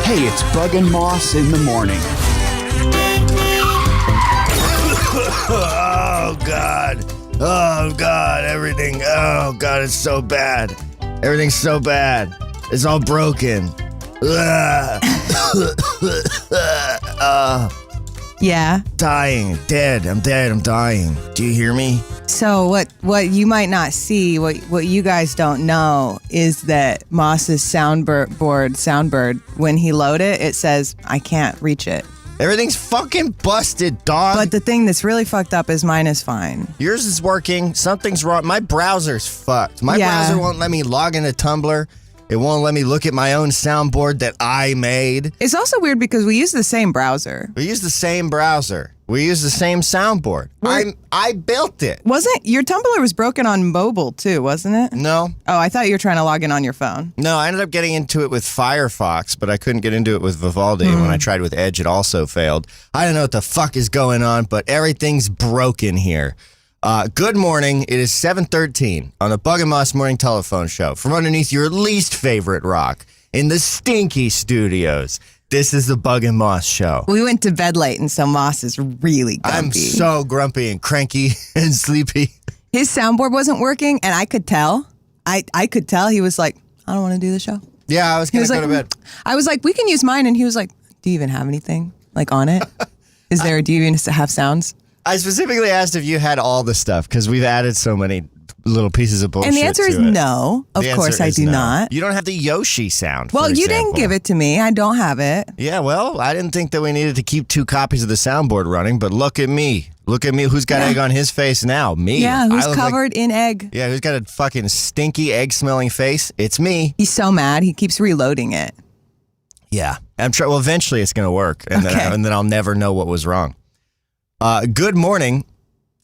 Hey, it's Bug and Moss in the morning. Oh, God. Oh, God. Everything. Oh, God. It's so bad. Everything's so bad. It's all broken. Yeah. Dying. Dead. I'm dead. I'm dying. Do you hear me? So what you might not see, what you guys don't know is that Moss's soundbird, when he loaded it says, I can't reach it. Everything's fucking busted, dog. But the thing that's really fucked up is mine is fine. Yours is working. Something's wrong. My browser's fucked. My browser won't let me log into Tumblr. It won't let me look at my own soundboard that I made. It's also weird because we use the same browser. We use the same browser. We use the same soundboard. I built it. Wasn't your Tumblr was broken on mobile too, wasn't it? No. Oh, I thought you were trying to log in on your phone. No, I ended up getting into it with Firefox, but I couldn't get into it with Vivaldi. And when I tried with Edge, it also failed. I don't know what the fuck is going on, but everything's broken here. Good morning. It is 7:13 on the Bug and Moss Morning Telephone Show from underneath your least favorite rock in the stinky studios. This is the Bug and Moss Show. We went to bed late, and so Moss is really grumpy. I'm so grumpy and cranky and sleepy. His soundboard wasn't working, and I could tell. I could tell he was like, I don't want to do the show. Yeah, I was going to go to bed. I was like, we can use mine, and he was like, do you even have anything like on it? Do you even have sounds? I specifically asked if you had all the stuff because we've added so many little pieces of bullshit. And the answer is no. Of course, I do not. You don't have the Yoshi sound. Well, you didn't give it to me. I don't have it. Yeah, well, I didn't think that we needed to keep 2 copies of the soundboard running, but look at me. Look at me. Who's got egg on his face now? Me. Yeah, who's covered in egg? Yeah, who's got a fucking stinky egg-smelling face? It's me. He's so mad. He keeps reloading it. Yeah. Well, eventually it's going to work, and then I'll never know what was wrong. Good morning.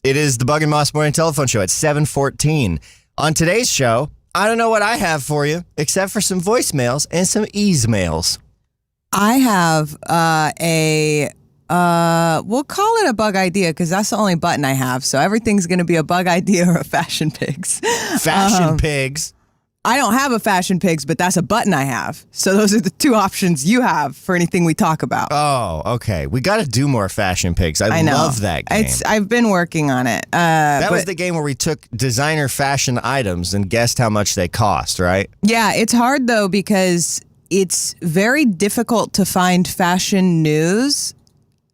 It is the Bug and Moss Morning Telephone Show at 7:14. On today's show, I don't know what I have for you, except for some voicemails and some ease-mails. I have we'll call it a bug idea because that's the only button I have. So everything's going to be a bug idea or a fashion pigs. Fashion pigs? I don't have a fashion pigs, but that's a button I have. So those are the 2 options you have for anything we talk about. Oh, okay. We got to do more fashion pigs. I love that game. I've been working on it. That was the game where we took designer fashion items and guessed how much they cost, right? Yeah, it's hard though because it's very difficult to find fashion news.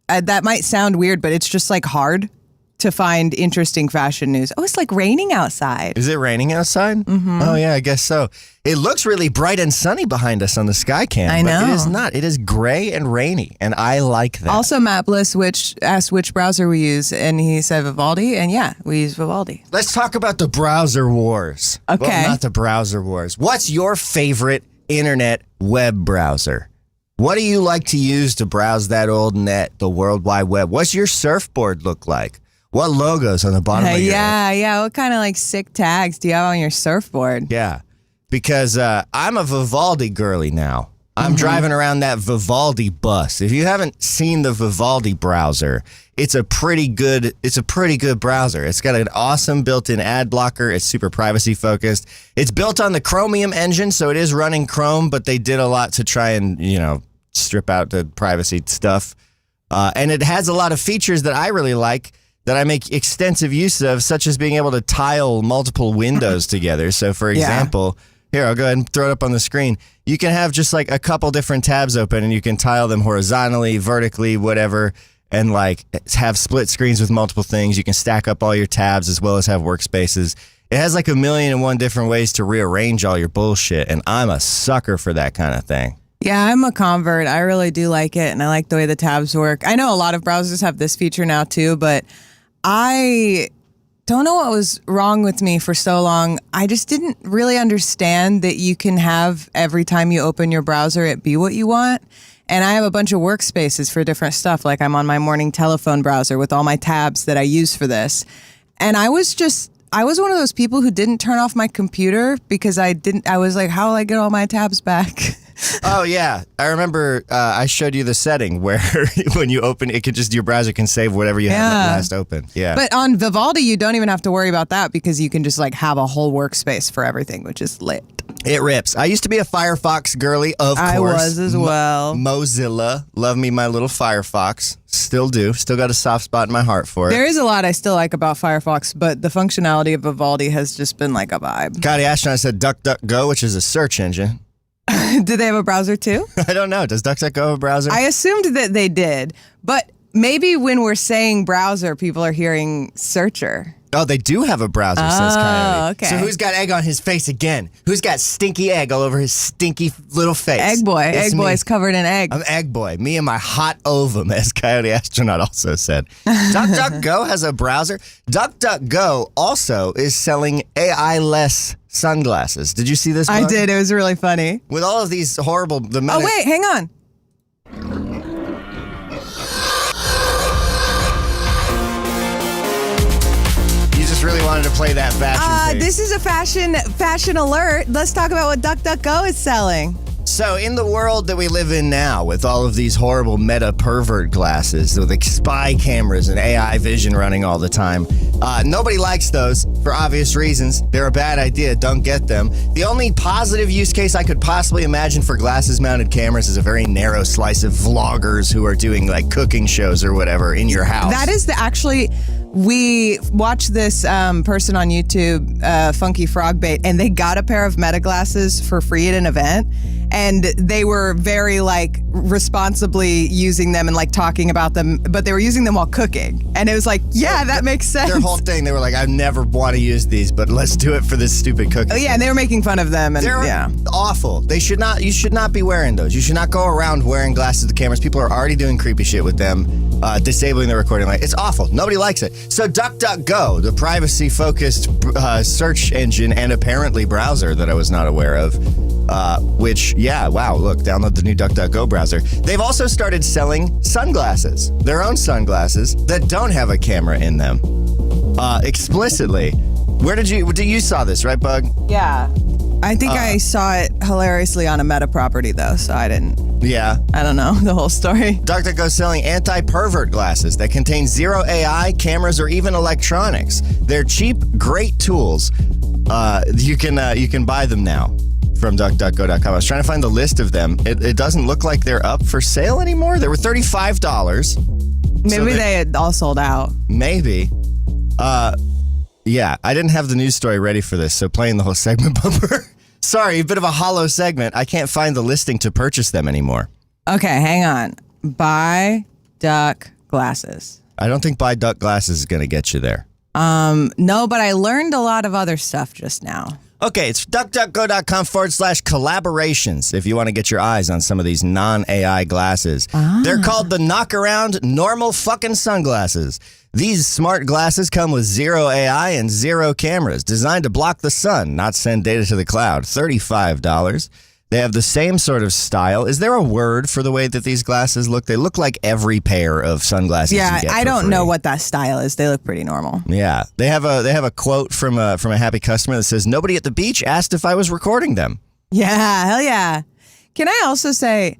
That might sound weird, but it's just like hard to find interesting fashion news. Oh, it's like raining outside. Is it raining outside? Mm-hmm. Oh, yeah, I guess so. It looks really bright and sunny behind us on the sky cam. I know. But it is not. It is gray and rainy, and I like that. Also, Matt Bliss asked which browser we use, and he said Vivaldi, and yeah, we use Vivaldi. Let's talk about the browser wars. Okay. Well, not the browser wars. What's your favorite internet web browser? What do you like to use to browse that old net, the World Wide Web? What's your surfboard look like? What logos on the bottom of your Yeah. What kind of like sick tags do you have on your surfboard? Yeah, because I'm a Vivaldi girly now. I'm driving around that Vivaldi bus. If you haven't seen the Vivaldi browser, it's a pretty good browser. It's got an awesome built-in ad blocker. It's super privacy focused. It's built on the Chromium engine, so it is running Chrome, but they did a lot to try and, strip out the privacy stuff. And it has a lot of features that I really like that I make extensive use of, such as being able to tile multiple windows together. So, for example, here, I'll go ahead and throw it up on the screen. You can have just like a couple different tabs open, and you can tile them horizontally, vertically, whatever, and like have split screens with multiple things. You can stack up all your tabs as well as have workspaces. It has like 1,000,001 different ways to rearrange all your bullshit, and I'm a sucker for that kind of thing. Yeah, I'm a convert. I really do like it, and I like the way the tabs work. I know a lot of browsers have this feature now too, but I don't know what was wrong with me for so long. I just didn't really understand that you can have every time you open your browser, it be what you want. And I have a bunch of workspaces for different stuff. Like I'm on my morning telephone browser with all my tabs that I use for this. And I was just I was one of those people who didn't turn off my computer because I was like, how will I get all my tabs back? Oh, yeah. I remember I showed you the setting where when you open it, your browser can save whatever you had last open. Yeah. But on Vivaldi, you don't even have to worry about that because you can just like have a whole workspace for everything, which is lit. It rips. I used to be a Firefox girly, of course. I was as well. Mozilla. Love me my little Firefox. Still do. Still got a soft spot in my heart for it. There is a lot I still like about Firefox, but the functionality of Vivaldi has just been like a vibe. Coyote Astronaut said DuckDuckGo, which is a search engine. Did they have a browser too? I don't know. Does DuckDuckGo have a browser? I assumed that they did, but maybe when we're saying browser, people are hearing searcher. Oh, they do have a browser, says Coyote. Okay. So who's got egg on his face again? Who's got stinky egg all over his stinky little face? Egg boy. It's Egg me. boy's covered in egg. I'm Egg Boy. Me and my hot ovum, as Coyote Astronaut also said. DuckDuckGo has a browser. DuckDuckGo also is selling AI-less sunglasses. Did you see this? I Bug? did. It was really funny. With all of these horrible... Oh, wait. Hang on. You just really wanted to play that fashion This is a fashion alert. Let's talk about what DuckDuckGo is selling. So in the world that we live in now, with all of these horrible meta pervert glasses, with like spy cameras and AI vision running all the time, nobody likes those for obvious reasons. They're a bad idea. Don't get them. The only positive use case I could possibly imagine for glasses-mounted cameras is a very narrow slice of vloggers who are doing like cooking shows or whatever in your house. That is we watched this person on YouTube, Funky Frogbait, and they got a pair of Meta glasses for free at an event. And they were very like responsibly using them and like talking about them, but they were using them while cooking. And it was like, yeah, that makes sense. Their whole thing, they were like, I never want to use these, but let's do it for this stupid cooking. Oh, yeah, and they were making fun of them. And They're awful. You should not be wearing those. You should not go around wearing glasses to cameras. People are already doing creepy shit with them, disabling the recording light. It's awful. Nobody likes it. So DuckDuckGo, the privacy-focused search engine and apparently browser that I was not aware of, look, download the new DuckDuckGo browser. They've also started selling sunglasses, their own sunglasses that don't have a camera in them, explicitly. Where did you saw this, right, Bug? Yeah. I think I saw it hilariously on a Meta property, though, so I didn't. Yeah. I don't know the whole story. DuckDuckGo is selling anti-pervert glasses that contain zero AI, cameras, or even electronics. They're cheap, great tools. You can buy them now from DuckDuckGo.com. I was trying to find the list of them. It doesn't look like they're up for sale anymore. They were $35. Maybe they had all sold out. Maybe. Yeah, I didn't have the news story ready for this, so playing the whole segment bumper. Sorry, a bit of a hollow segment. I can't find the listing to purchase them anymore. Okay, hang on. Buy Duck glasses. I don't think Buy Duck glasses is going to get you there. No, but I learned a lot of other stuff just now. Okay, it's duckduckgo.com/collaborations if you want to get your eyes on some of these non-AI glasses. They're called the Knockaround Normal Fucking Sunglasses. These smart glasses come with zero AI and zero cameras, designed to block the sun, not send data to the cloud. $35. They have the same sort of style. Is there a word for the way that these glasses look? They look like every pair of sunglasses. Yeah, you get I for don't free. know what that style is. They look pretty normal. Yeah, they have a quote from a happy customer that says, "Nobody at the beach asked if I was recording them." Yeah, hell yeah. Can I also say,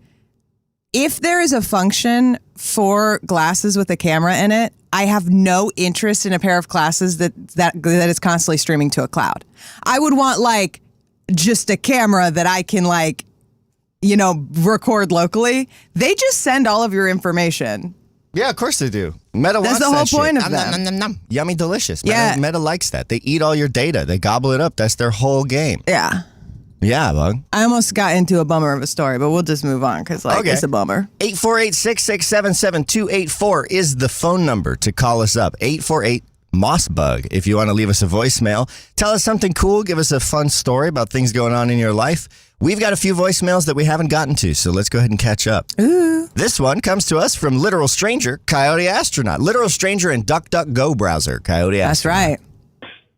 if there is a function for glasses with a camera in it, I have no interest in a pair of glasses that is constantly streaming to a cloud. I would want like just a camera that I can like, record locally. They just send all of your information. Yeah, of course they do. Meta wants the whole that shit. point of Nom, them. nom, nom, nom. Yummy, delicious. Yeah. Meta likes that. They eat all your data. They gobble it up. That's their whole game. Yeah. Yeah, Bug. I almost got into a bummer of a story, but we'll just move on because Okay. it's a bummer. 848-667-7284 is the phone number to call us up. 848-MOSS-BUG. If you want to leave us a voicemail, tell us something cool, give us a fun story about things going on in your life. We've got a few voicemails that we haven't gotten to, so let's go ahead and catch up. Ooh. This one comes to us from Literal Stranger, Coyote Astronaut. Literal Stranger and DuckDuckGo browser, Coyote That's Astronaut. right.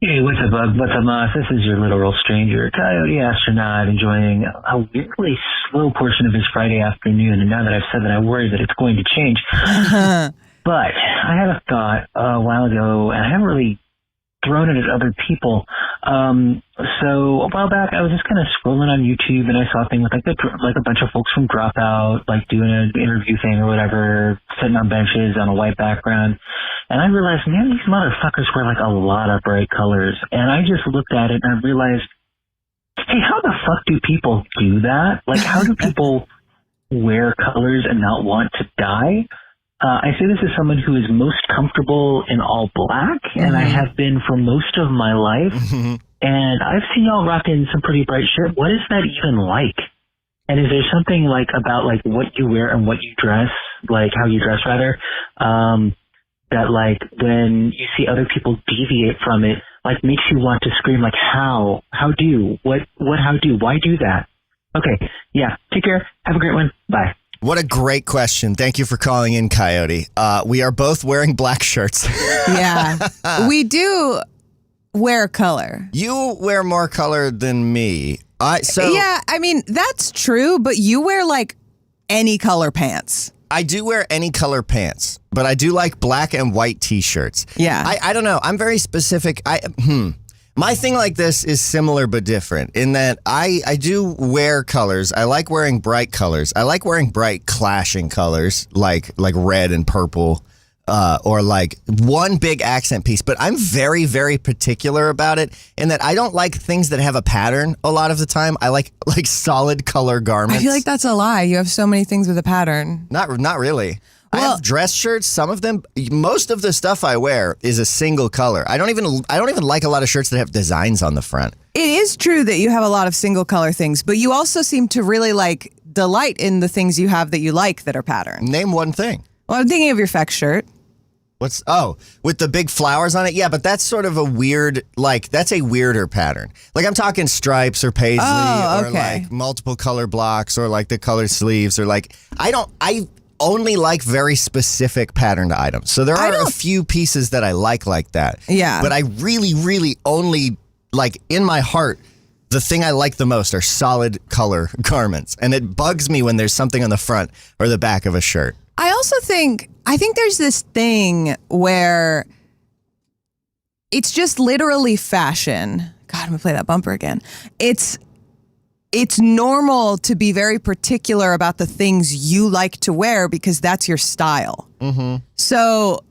Hey, what's up, Bug? What's up, Moss? This is your literal stranger, Coyote Astronaut, enjoying a weirdly slow portion of his Friday afternoon. And now that I've said that, I worry that it's going to change. But I had a thought a while ago, and I haven't really thrown it at other people. So a while back, I was just kind of scrolling on YouTube, and I saw a thing with like a bunch of folks from Dropout, like doing an interview thing or whatever, sitting on benches on a white background. And I realized, man, these motherfuckers wear like a lot of bright colors. And I just looked at it and I realized, hey, how the fuck do people do that? Like, how do people wear colors and not want to die? I say this as someone who is most comfortable in all black, and I have been for most of my life. And I've seen y'all rocking some pretty bright shit. What is that even like? And is there something like about like what you wear and what you dress, like how you dress rather, that like when you see other people deviate from it, like makes you want to scream like how do, why do that? Okay. Yeah. Take care. Have a great one. Bye. What a great question. Thank you for calling in, Coyote. We are both wearing black shirts. Yeah. We do wear color. You wear more color than me. Yeah, I mean, that's true, but you wear like any color pants. I do wear any color pants, but I do like black and white t-shirts. Yeah. I don't know. I'm very specific. My thing like this is similar but different in that I do wear colors. I like wearing bright colors. I like wearing bright clashing colors like red and purple or like one big accent piece. But I'm very, very particular about it in that I don't like things that have a pattern a lot of the time. I like solid color garments. I feel like that's a lie. You have so many things with a pattern. Not really. I have dress shirts. Some of them, most of the stuff I wear is a single color. I don't even like a lot of shirts that have designs on the front. It is true that you have a lot of single color things, but you also seem to really like delight in the things you have that you like that are patterned. Name one thing. Well, I'm thinking of your Fex shirt. With the big flowers on it? Yeah, but that's sort of a weird, that's a weirder pattern. Like I'm talking stripes or paisley or like multiple color blocks or like the colored sleeves or like, I only like very specific patterned items. So there are a few pieces that I like that. Yeah. But I really, really only, like in my heart, the thing I like the most are solid color garments. And it bugs me when there's something on the front or the back of a shirt. I also think there's this thing where it's just literally fashion. God, I'm gonna play that bumper again. It's normal to be very particular about the things you like to wear because that's your style. Mm-hmm. So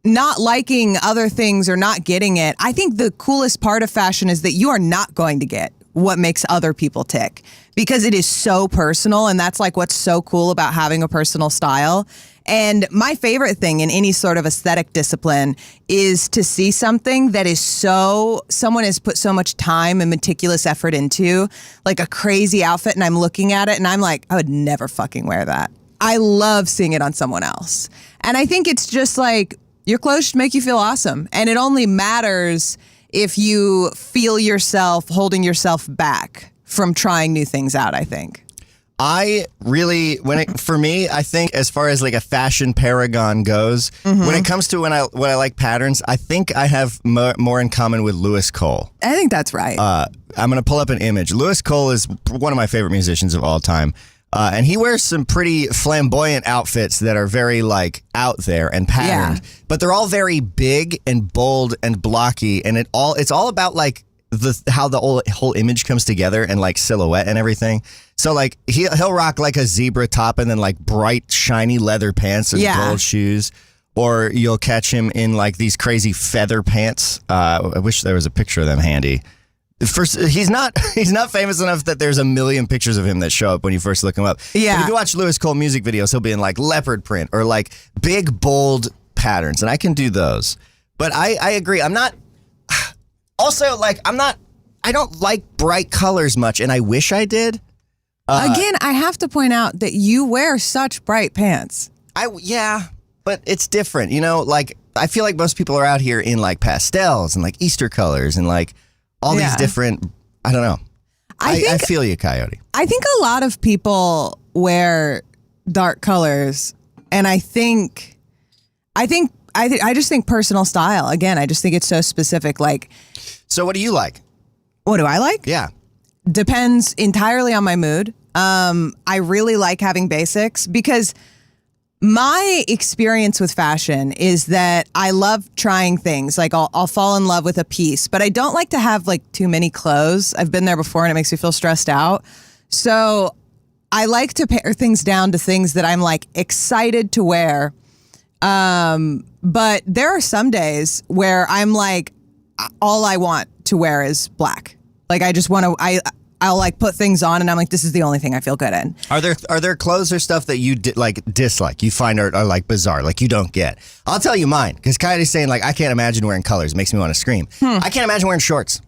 not liking other things or not getting it, I think the coolest part of fashion is that you are not going to get what makes other people tick because it is so personal, and that's like what's so cool about having a personal style. And my favorite thing in any sort of aesthetic discipline is to see something that is someone has put so much time and meticulous effort into, like a crazy outfit, and I'm looking at it and I'm like, I would never fucking wear that. I love seeing it on someone else. And I think it's just like, your clothes should make you feel awesome. And it only matters if you feel yourself holding yourself back from trying new things out, I think. For me, I think as far as like a fashion paragon goes, when it comes to what I like patterns, I think I have more in common with Lewis Cole. I think that's right. I'm going to pull up an image. Lewis Cole is one of my favorite musicians of all time. And he wears some pretty flamboyant outfits that are very like out there and patterned, but they're all very big and bold and blocky. And it's all about like how the whole image comes together and like silhouette and everything. So like he'll rock like a zebra top and then like bright shiny leather pants and gold shoes, or you'll catch him in like these crazy feather pants. I wish there was a picture of them handy. First, he's not famous enough that there's a million pictures of him that show up when you first look him up. Yeah. But if you watch Lewis Cole music videos, he'll be in like leopard print or like big bold patterns, and I can do those. But I agree. I'm not. Also, like I don't like bright colors much, and I wish I did. Again, I have to point out that you wear such bright pants. But it's different. You know, like I feel like most people are out here in like pastels and like Easter colors and like all these different, I don't know. I feel you, Coyote. I think a lot of people wear dark colors, and I just think personal style. Again, I just think it's so specific. Like, so what do you like? What do I like? Yeah. Depends entirely on my mood. I really like having basics because My experience with fashion is that I love trying things. Like I'll fall in love with a piece, but I don't like to have like too many clothes. I've been there before and it makes me feel stressed out. So I like to pare things down to things that I'm like excited to wear. But there are some days where I'm like, all I want to wear is black. Like I just want to, I'll like put things on and I'm like, this is the only thing I feel good in. Are there clothes or stuff that you dislike, you find are like bizarre, like you don't get? I'll tell you mine, because Kylie's saying like, I can't imagine wearing colors. It makes me want to scream. I can't imagine wearing shorts.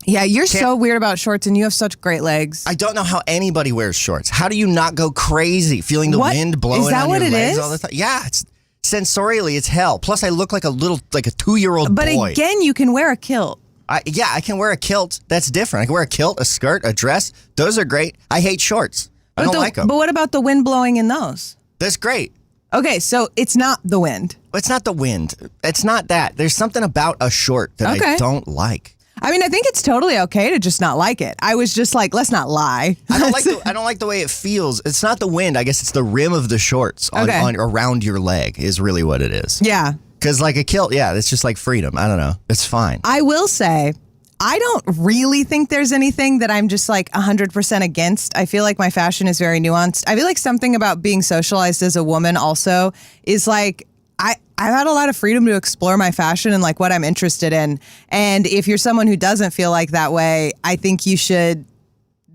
Yeah, you're so weird about shorts and you have such great legs. I don't know how anybody wears shorts. How do you not go crazy feeling the wind blowing on your legs all the time? Yeah, it's sensorially, it's hell. Plus I look like a 2-year-old boy. But again, you can wear a kilt. I can wear a kilt. That's different. I can wear a kilt, a skirt, a dress. Those are great. I hate shorts. I don't like them. But what about the wind blowing in those? That's great. Okay, so it's not the wind. It's not the wind. It's not that. There's something about a short that I don't like. I mean, I think it's totally okay to just not like it. I was just like, let's not lie. I don't like the way it feels. It's not the wind. I guess it's the rim of the shorts on around your leg is really what it is. Yeah. Because like a kilt, it's just like freedom. I don't know. It's fine. I will say, I don't really think there's anything that I'm just like 100% against. I feel like my fashion is very nuanced. I feel like something about being socialized as a woman also is like, I've had a lot of freedom to explore my fashion and like what I'm interested in. And if you're someone who doesn't feel like that way, I think you should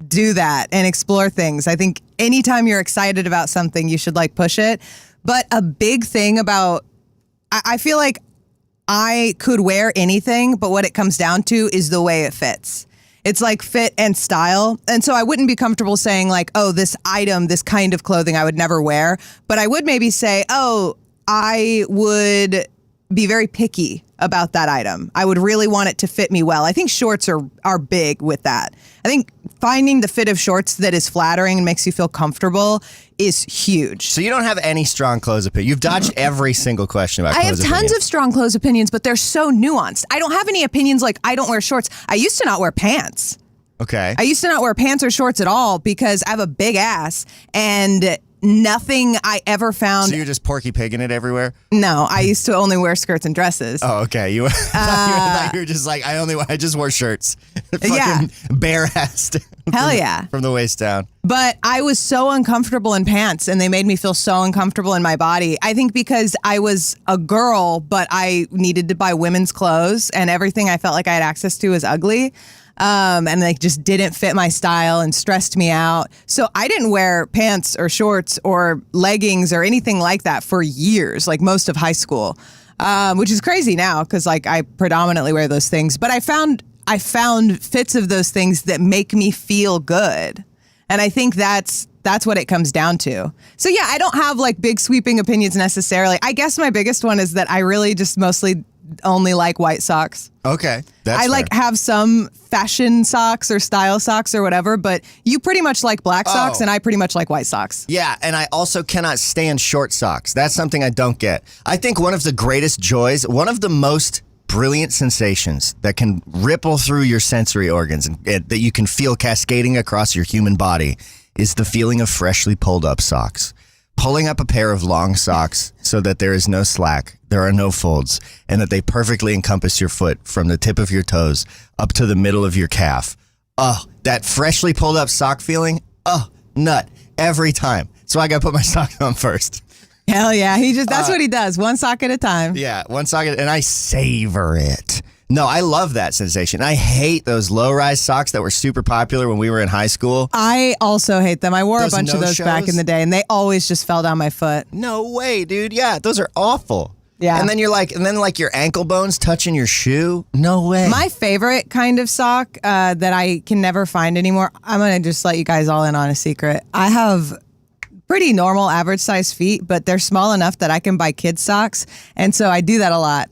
do that and explore things. I think anytime you're excited about something, you should like push it. But a big thing about, I feel like I could wear anything, but what it comes down to is the way it fits. It's like fit and style. And so I wouldn't be comfortable saying like, oh, this item, this kind of clothing I would never wear. But I would maybe say, oh, I would be very picky about that item. I would really want it to fit me well. I think shorts are big with that. I think finding the fit of shorts that is flattering and makes you feel comfortable is huge. So you don't have any strong clothes opinions. You've dodged every single question about clothes opinions. I have tons of strong clothes opinions, but they're so nuanced. I don't have any opinions like I don't wear shorts. I used to not wear pants. Okay. I used to not wear pants or shorts at all because I have a big ass and nothing I ever found. So you're just Porky Pigging it everywhere? No, I used to only wear skirts and dresses. Oh, okay. You were just like, I just wore shirts. Fucking bare-assed. Hell yeah. From the waist down. But I was so uncomfortable in pants and they made me feel so uncomfortable in my body. I think because I was a girl, but I needed to buy women's clothes and everything I felt like I had access to was ugly. And they just didn't fit my style and stressed me out. So I didn't wear pants or shorts or leggings or anything like that for years, like most of high school, which is crazy now because like I predominantly wear those things. But I found fits of those things that make me feel good. And I think that's what it comes down to. So yeah, I don't have like big sweeping opinions necessarily. I guess my biggest one is that I really just mostly only like white socks. Okay. That's I like have some fashion socks or style socks or whatever, but you pretty much like black socks and I pretty much like white socks. Yeah, and I also cannot stand short socks. That's something I don't get. I think one of the greatest joys, one of the most brilliant sensations that can ripple through your sensory organs and that you can feel cascading across your human body is the feeling of freshly pulled up socks. Pulling up a pair of long socks so that there is no slack, there are no folds, and that they perfectly encompass your foot from the tip of your toes up to the middle of your calf. Oh, that freshly pulled up sock feeling, nut, every time. So I got to put my socks on first. Hell yeah, that's what he does, one sock at a time. Yeah, one sock and I savor it. No, I love that sensation. I hate those low-rise socks that were super popular when we were in high school. I also hate them. I wore a bunch of those back in the day, and they always just fell down my foot. No way, dude. Yeah, those are awful. Yeah. And then your ankle bones touching your shoe. No way. My favorite kind of sock that I can never find anymore, I'm going to just let you guys all in on a secret. I have pretty normal average size feet, but they're small enough that I can buy kids socks. And so I do that a lot.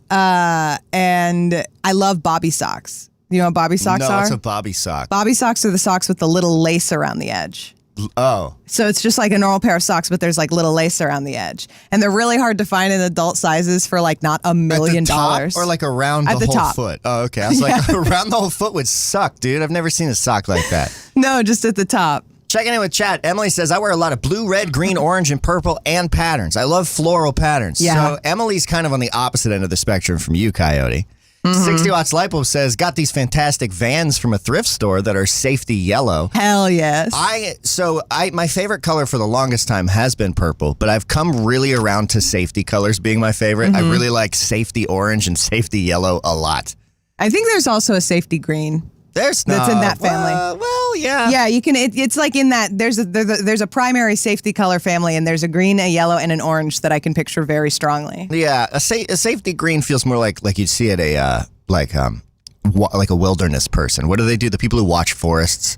And I love bobby socks. You know what bobby socks are? No, it's a bobby sock. Bobby socks are the socks with the little lace around the edge. Oh. So it's just like a normal pair of socks, but there's like little lace around the edge. And they're really hard to find in adult sizes for like not $1 million. At the top or like around the whole top. foot? Oh, okay. I was like, around the whole foot would suck, dude. I've never seen a sock like that. No, just at the top. Checking in with chat. Emily says, I wear a lot of blue, red, green, orange, and purple and patterns. I love floral patterns. Yeah. So Emily's kind of on the opposite end of the spectrum from you, Coyote. 60 Watts Lipo says, got these fantastic Vans from a thrift store that are safety yellow. Hell yes. My favorite color for the longest time has been purple, but I've come really around to safety colors being my favorite. I really like safety orange and safety yellow a lot. I think there's also a safety green. That's in that family. Well, yeah. Yeah, you can. It's like in that there's a primary safety color family, and there's a green, a yellow, and an orange that I can picture very strongly. Yeah, a safety green feels more like you'd see at a like a wilderness person. What do they do? The people who watch forests.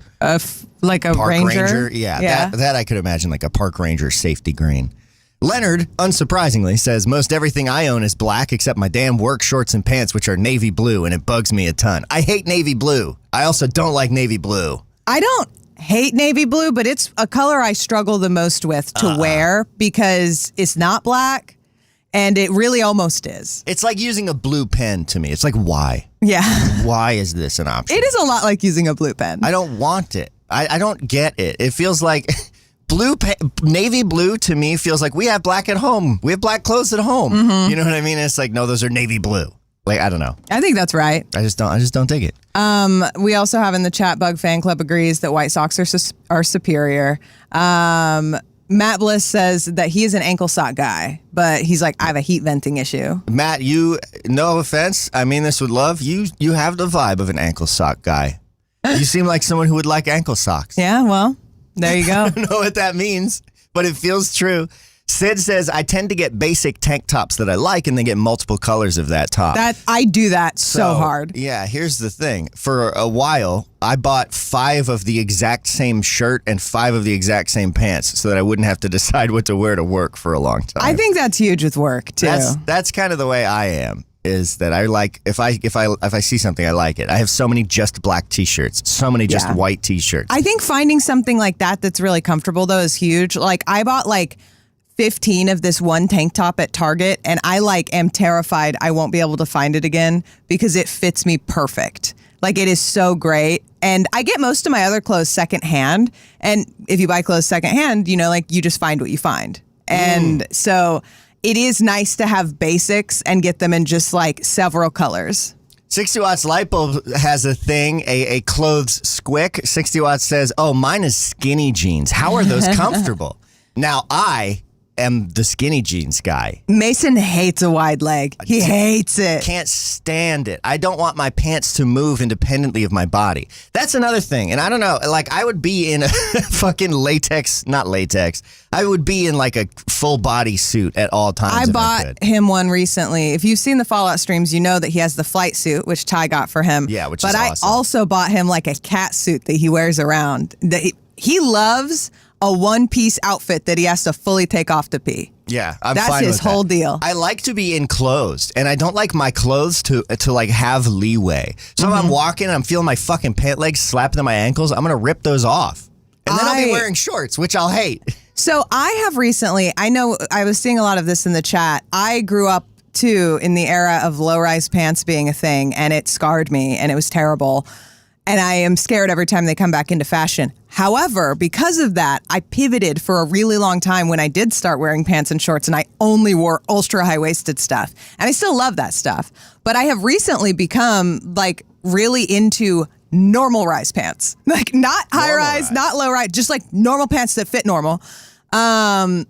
Like a park ranger. Yeah. That I could imagine like a park ranger safety green. Leonard, unsurprisingly, says, most everything I own is black except my damn work shorts and pants, which are navy blue, and it bugs me a ton. I hate navy blue. I also don't like navy blue. I don't hate navy blue, but it's a color I struggle the most with to wear because it's not black, and it really almost is. It's like using a blue pen to me. It's like, why? Yeah. Why is this an option? It is a lot like using a blue pen. I don't want it. I don't get it. It feels like... navy blue to me feels like we have black at home. We have black clothes at home. You know what I mean? It's like, no, those are navy blue. Like, I don't know. I think that's right. I just don't dig it. We also have in the chat, Bug Fan Club agrees that white socks are superior. Matt Bliss says that he is an ankle sock guy, but he's like, I have a heat venting issue. Matt, no offense, I mean this with love. You have the vibe of an ankle sock guy. You seem like someone who would like ankle socks. Yeah, well. There you go. I don't know what that means, but it feels true. Sid says, I tend to get basic tank tops that I like and then get multiple colors of that top. I do that so hard. Yeah, here's the thing. For a while, I bought 5 of the exact same shirt and 5 of the exact same pants so that I wouldn't have to decide what to wear to work for a long time. I think that's huge with work, too. That's kind of the way I am. Is that I like if I see something I like it. I have so many just black t-shirts, so many just white t-shirts. I think finding something like that that's really comfortable though is huge. Like I bought like 15 of this one tank top at Target, and I am terrified I won't be able to find it again because it fits me perfect. Like it is so great. And I get most of my other clothes secondhand. And if you buy clothes secondhand, you just find what you find. And so it is nice to have basics and get them in just like several colors. 60 Watts Lipo has a thing, a clothes squick. 60 Watts says, oh, mine is skinny jeans. How are those comfortable? Now, I am the skinny jeans guy. Mason hates a wide leg. He hates it. Can't stand it. I don't want my pants to move independently of my body. That's another thing. And I don't know, like I would be in a fucking not latex. I would be in like a full body suit at all times. I bought him one recently. If you've seen the Fallout streams, you know that he has the flight suit, which Ty got for him. Yeah, which is awesome. But I also bought him like a cat suit that he wears around. He loves a one-piece outfit that he has to fully take off to pee. Yeah, I'm That's fine his with that. whole deal. I like to be enclosed, and I don't like my clothes to like have leeway. So if I'm walking and I'm feeling my fucking pant legs slapping on my ankles, I'm going to rip those off. And then I'll be wearing shorts, which I'll hate. So I have recently, I know I was seeing a lot of this in the chat. I grew up, too, in the era of low-rise pants being a thing, and it scarred me, and it was terrible. And I am scared every time they come back into fashion. However, because of that, I pivoted for a really long time when I did start wearing pants and shorts, and I only wore ultra high-waisted stuff. And I still love that stuff. But I have recently become like really into normal rise pants. Like not high rise, not low rise, just like normal pants that fit normal. And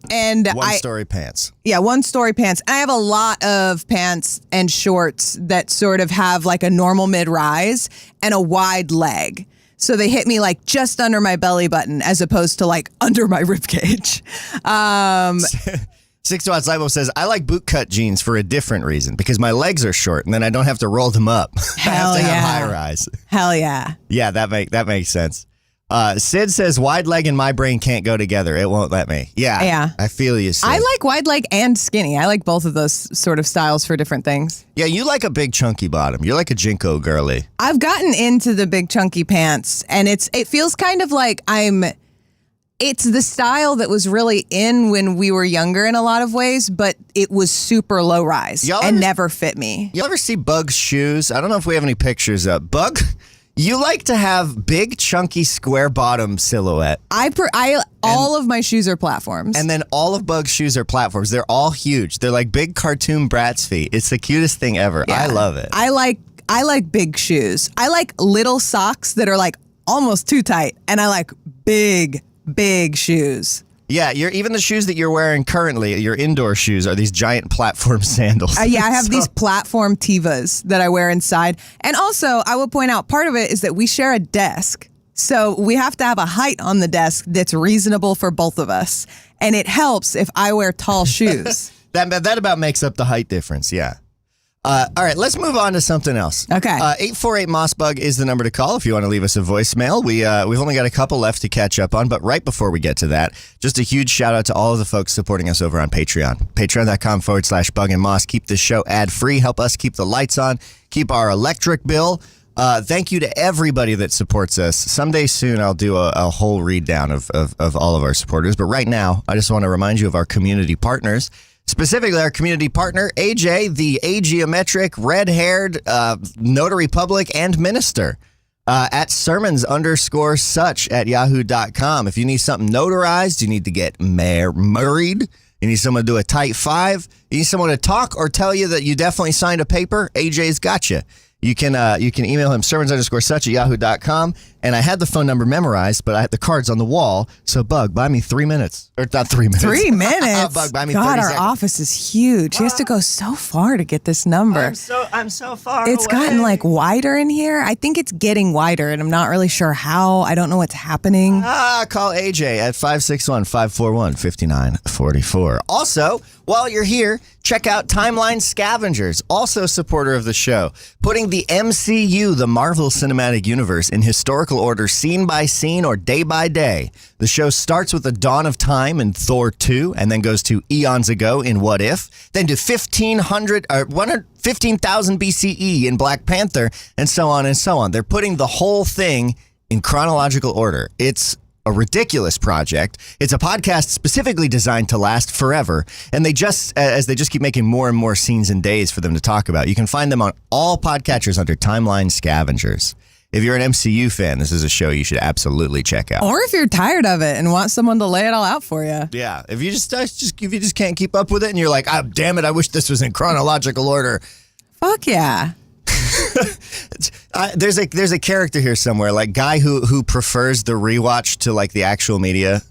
one-story pants. Yeah, one-story pants. I have a lot of pants and shorts that sort of have like a normal mid-rise and a wide leg. So they hit me like just under my belly button as opposed to like under my rib cage. 60 Watts Lipo says, I like bootcut jeans for a different reason because my legs are short and then I don't have to roll them up. I have to have high rise. Hell yeah. Yeah, that makes sense. Sid says, wide leg and my brain can't go together. It won't let me. Yeah. I feel you, Sid. I like wide leg and skinny. I like both of those sort of styles for different things. Yeah, you like a big chunky bottom. You're like a Jinko girly. I've gotten into the big chunky pants, and it feels kind of like it's the style that was really in when we were younger in a lot of ways, but it was super low rise and never fit me. You ever see Bug's shoes? I don't know if we have any pictures of Bug. You like to have big, chunky, square bottom silhouette. All of my shoes are platforms. And then all of Bug's shoes are platforms. They're all huge. They're like big cartoon Bratz feet. It's the cutest thing ever. Yeah. I love it. I like big shoes. I like little socks that are like almost too tight, and I like big shoes. Yeah, even the shoes that you're wearing currently, your indoor shoes, are these giant platform sandals. I have these platform Tevas that I wear inside. And also, I will point out, part of it is that we share a desk. So we have to have a height on the desk that's reasonable for both of us. And it helps if I wear tall shoes. That about makes up the height difference, yeah. All right, let's move on to something else. Okay. 848 Mossbug is the number to call if you want to leave us a voicemail. We've only got a couple left to catch up on, but right before we get to that, just a huge shout out to all of the folks supporting us over on Patreon. Patreon.com/Bug and Moss. Keep this show ad-free. Help us keep the lights on. Keep our electric bill. Thank you to everybody that supports us. Someday soon I'll do a whole read down of all of our supporters. But right now, I just want to remind you of our community partners. Specifically, our community partner, AJ, the ageometric, red-haired notary public and minister at sermons_such at yahoo.com. If you need something notarized, you need to get married, you need someone to do a type 5, you need someone to talk or tell you that you definitely signed a paper, AJ's got you. You can email him sermons_such at yahoo.com. And I had the phone number memorized, but I had the cards on the wall. So, Bug, buy me 3 minutes. Or not 3 minutes. 3 minutes? Bug, buy me God, 30 our seconds. office is huge. He has to go so far to get this number. I'm so far It's away. gotten like wider in here. I think it's getting wider, and I'm not really sure how. I don't know what's happening. Call AJ at 561-541-5944. Also, while you're here, check out Timeline Scavengers, also a supporter of the show, putting the MCU, the Marvel Cinematic Universe, in historical order, scene by scene or day by day. The show starts with the dawn of time in Thor 2 and then goes to eons ago in What If, then to 15,000 BCE in Black Panther, and so on and so on. They're putting the whole thing in chronological order. It's a ridiculous project. It's a podcast specifically designed to last forever, and they just keep making more and more scenes and days for them to talk about. You can find them on all podcatchers under Timeline Scavengers. If you're an MCU fan, this is a show you should absolutely check out. Or if you're tired of it and want someone to lay it all out for you. Yeah, if you just can't keep up with it and you're like, oh, damn it, I wish this was in chronological order. Fuck yeah. There's a character here somewhere, like guy who prefers the rewatch to like the actual media.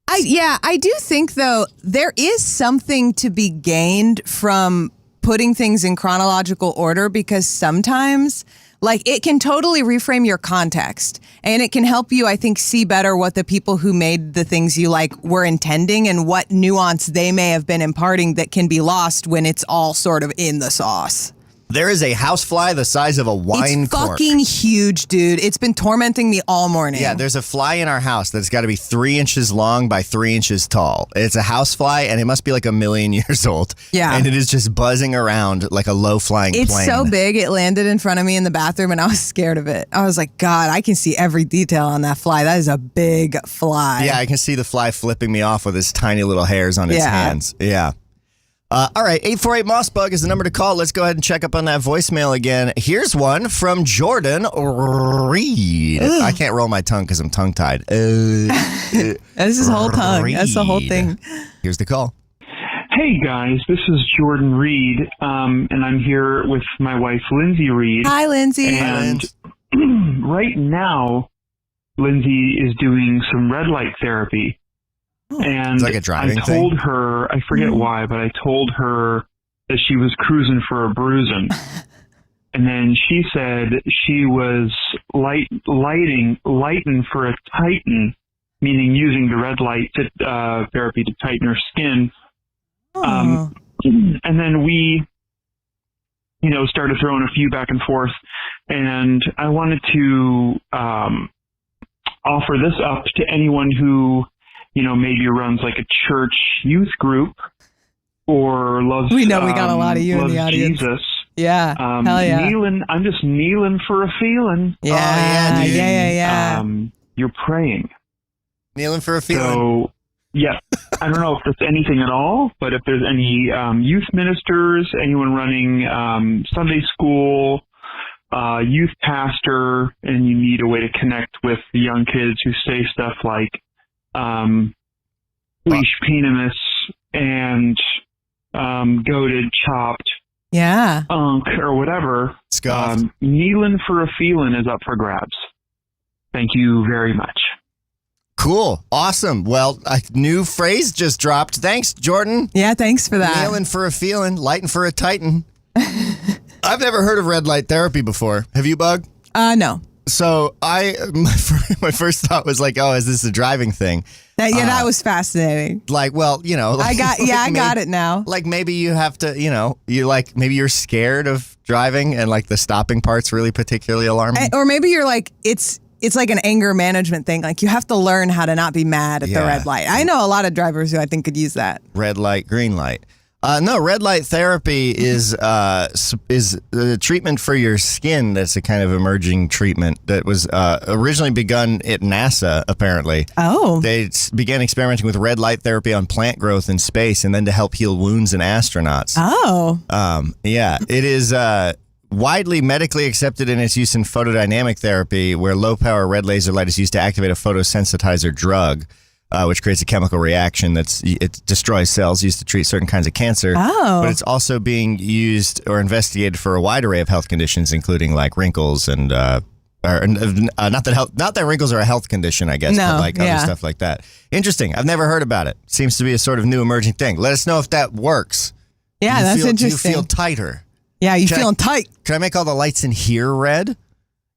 I do think though there is something to be gained from putting things in chronological order, because sometimes like it can totally reframe your context, and it can help you, I think, see better what the people who made the things you like were intending and what nuance they may have been imparting that can be lost when it's all sort of in the sauce. There is a housefly the size of a wine It's cork. fucking huge, dude. It's been tormenting me all morning. Yeah, there's a fly in our house that's got to be 3 inches long by 3 inches tall. It's a housefly, and it must be like 1 million years old. Yeah. And it is just buzzing around like a low-flying plane. It's so big, it landed in front of me in the bathroom, and I was scared of it. I was like, God, I can see every detail on that fly. That is a big fly. Yeah, I can see the fly flipping me off with his tiny little hairs on its hands. Yeah. All right, 848 Mossbug is the number to call. Let's go ahead and check up on that voicemail again. Here's one from Jordan Reed. Ugh. I can't roll my tongue because I'm tongue-tied. This is whole tongue. That's the whole thing. Here's the call. Hey guys, this is Jordan Reed, and I'm here with my wife Lindsay Reed. Hi, Lindsay. And right now, Lindsay is doing some red light therapy. And It's like a driving I told her, I forget why, but I told her that she was cruising for a bruising. And then she said she was lighting for a tighten, meaning using the red light therapy to tighten her skin. And then we, started throwing a few back and forth. And I wanted to offer this up to anyone who, maybe runs like a church youth group or loves. We know we got a lot of you in the audience. Jesus. Yeah. Hell yeah. I'm just kneeling for a feeling. Yeah. Oh, yeah, dude. Yeah. You're praying. Kneeling for a feeling. So, yeah, I don't know if that's anything at all, but if there's any youth ministers, anyone running Sunday school, youth pastor and you need a way to connect with the young kids who say stuff like leash penis and goated, chopped, or whatever, kneeling for a feeling is up for grabs. Thank you very much. Cool. Awesome. Well, a new phrase just dropped. Thanks, Jordan. Yeah, thanks for that. Kneeling for a feeling, lighting for a titan. I've never heard of red light therapy before. Have you, Bug? No. So my first thought was like, oh, is this a driving thing? That was fascinating. Like, well, you know. Like, I got it now. Like maybe you have to, maybe you're scared of driving and like the stopping part's really particularly alarming. Or maybe you're like, it's like an anger management thing. Like you have to learn how to not be mad at the red light. I know a lot of drivers who I think could use that. Red light, green light. No, red light therapy is a treatment for your skin. That's a kind of emerging treatment that was originally begun at NASA, apparently. Oh. They began experimenting with red light therapy on plant growth in space and then to help heal wounds in astronauts. Oh. Yeah, it is widely medically accepted in its use in photodynamic therapy, where low-power red laser light is used to activate a photosensitizer drug, which creates a chemical reaction it destroys cells used to treat certain kinds of cancer. Oh. But it's also being used or investigated for a wide array of health conditions, including like wrinkles and not that wrinkles are a health condition, I guess, but like other stuff like that. Interesting. I've never heard about it. Seems to be a sort of new emerging thing. Let us know if that works. Yeah, that's interesting. Do you feel tighter? Yeah, you feeling tight. Can I make all the lights in here red?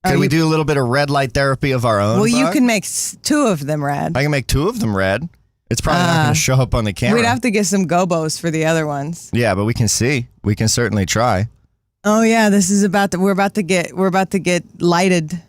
Can we do a little bit of red light therapy of our own? Well, you can make 2 of them red. I can make 2 of them red. It's probably not going to show up on the camera. We'd have to get some gobos for the other ones. Yeah, but we can see. We can certainly try. Oh yeah, this is we're about to get lighted.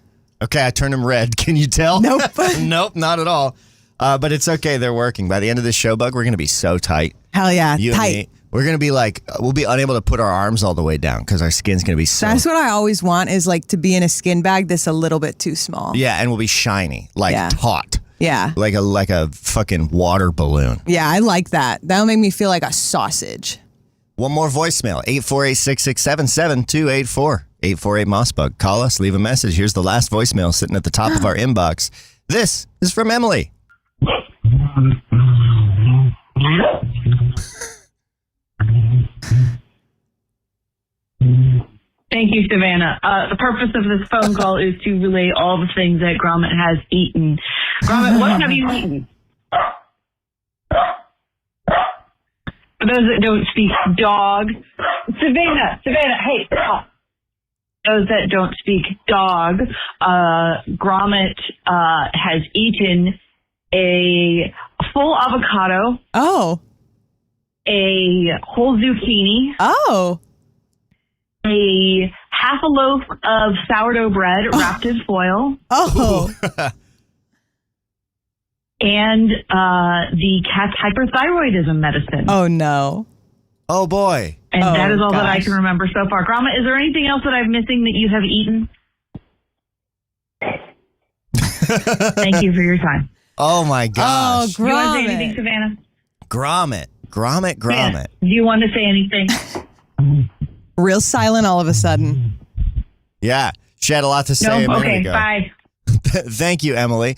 Okay, I turned them red. Can you tell? Nope. Nope, not at all. But it's okay. They're working. By the end of this show, Bug, we're going to be so tight. Hell yeah, you tight. And me, we're going to be like, we'll be unable to put our arms all the way down because our skin's going to be so... That's what I always want, is like to be in a skin bag that's a little bit too small. Yeah, and we'll be shiny, like taut. Yeah. Like a fucking water balloon. Yeah, I like that. That'll make me feel like a sausage. One more voicemail, 848-667-7284. 848-MOSSBUG. Call us, leave a message. Here's the last voicemail sitting at the top of our inbox. This is from Emily. Thank you, Savannah. The purpose of this phone call is to relay all the things that Gromit has eaten. Gromit, what have you eaten? For those that don't speak dog, Savannah, hey, stop. Those that don't speak dog, Gromit has eaten a full avocado. Oh. A whole zucchini. Oh. A half a loaf of sourdough bread wrapped in foil. Oh. And the cat's hyperthyroidism medicine. Oh, no. Oh, boy. And that is all that I can remember so far. Gromit, is there anything else that I'm missing that you have eaten? Thank you for your time. Oh, my gosh. Oh, Gromit. Do you want to say anything, Savannah? Gromit. Yeah. Do you want to say anything? Real silent all of a sudden. Yeah. She had a lot to say a minute okay, ago. Bye. Thank you, Emily.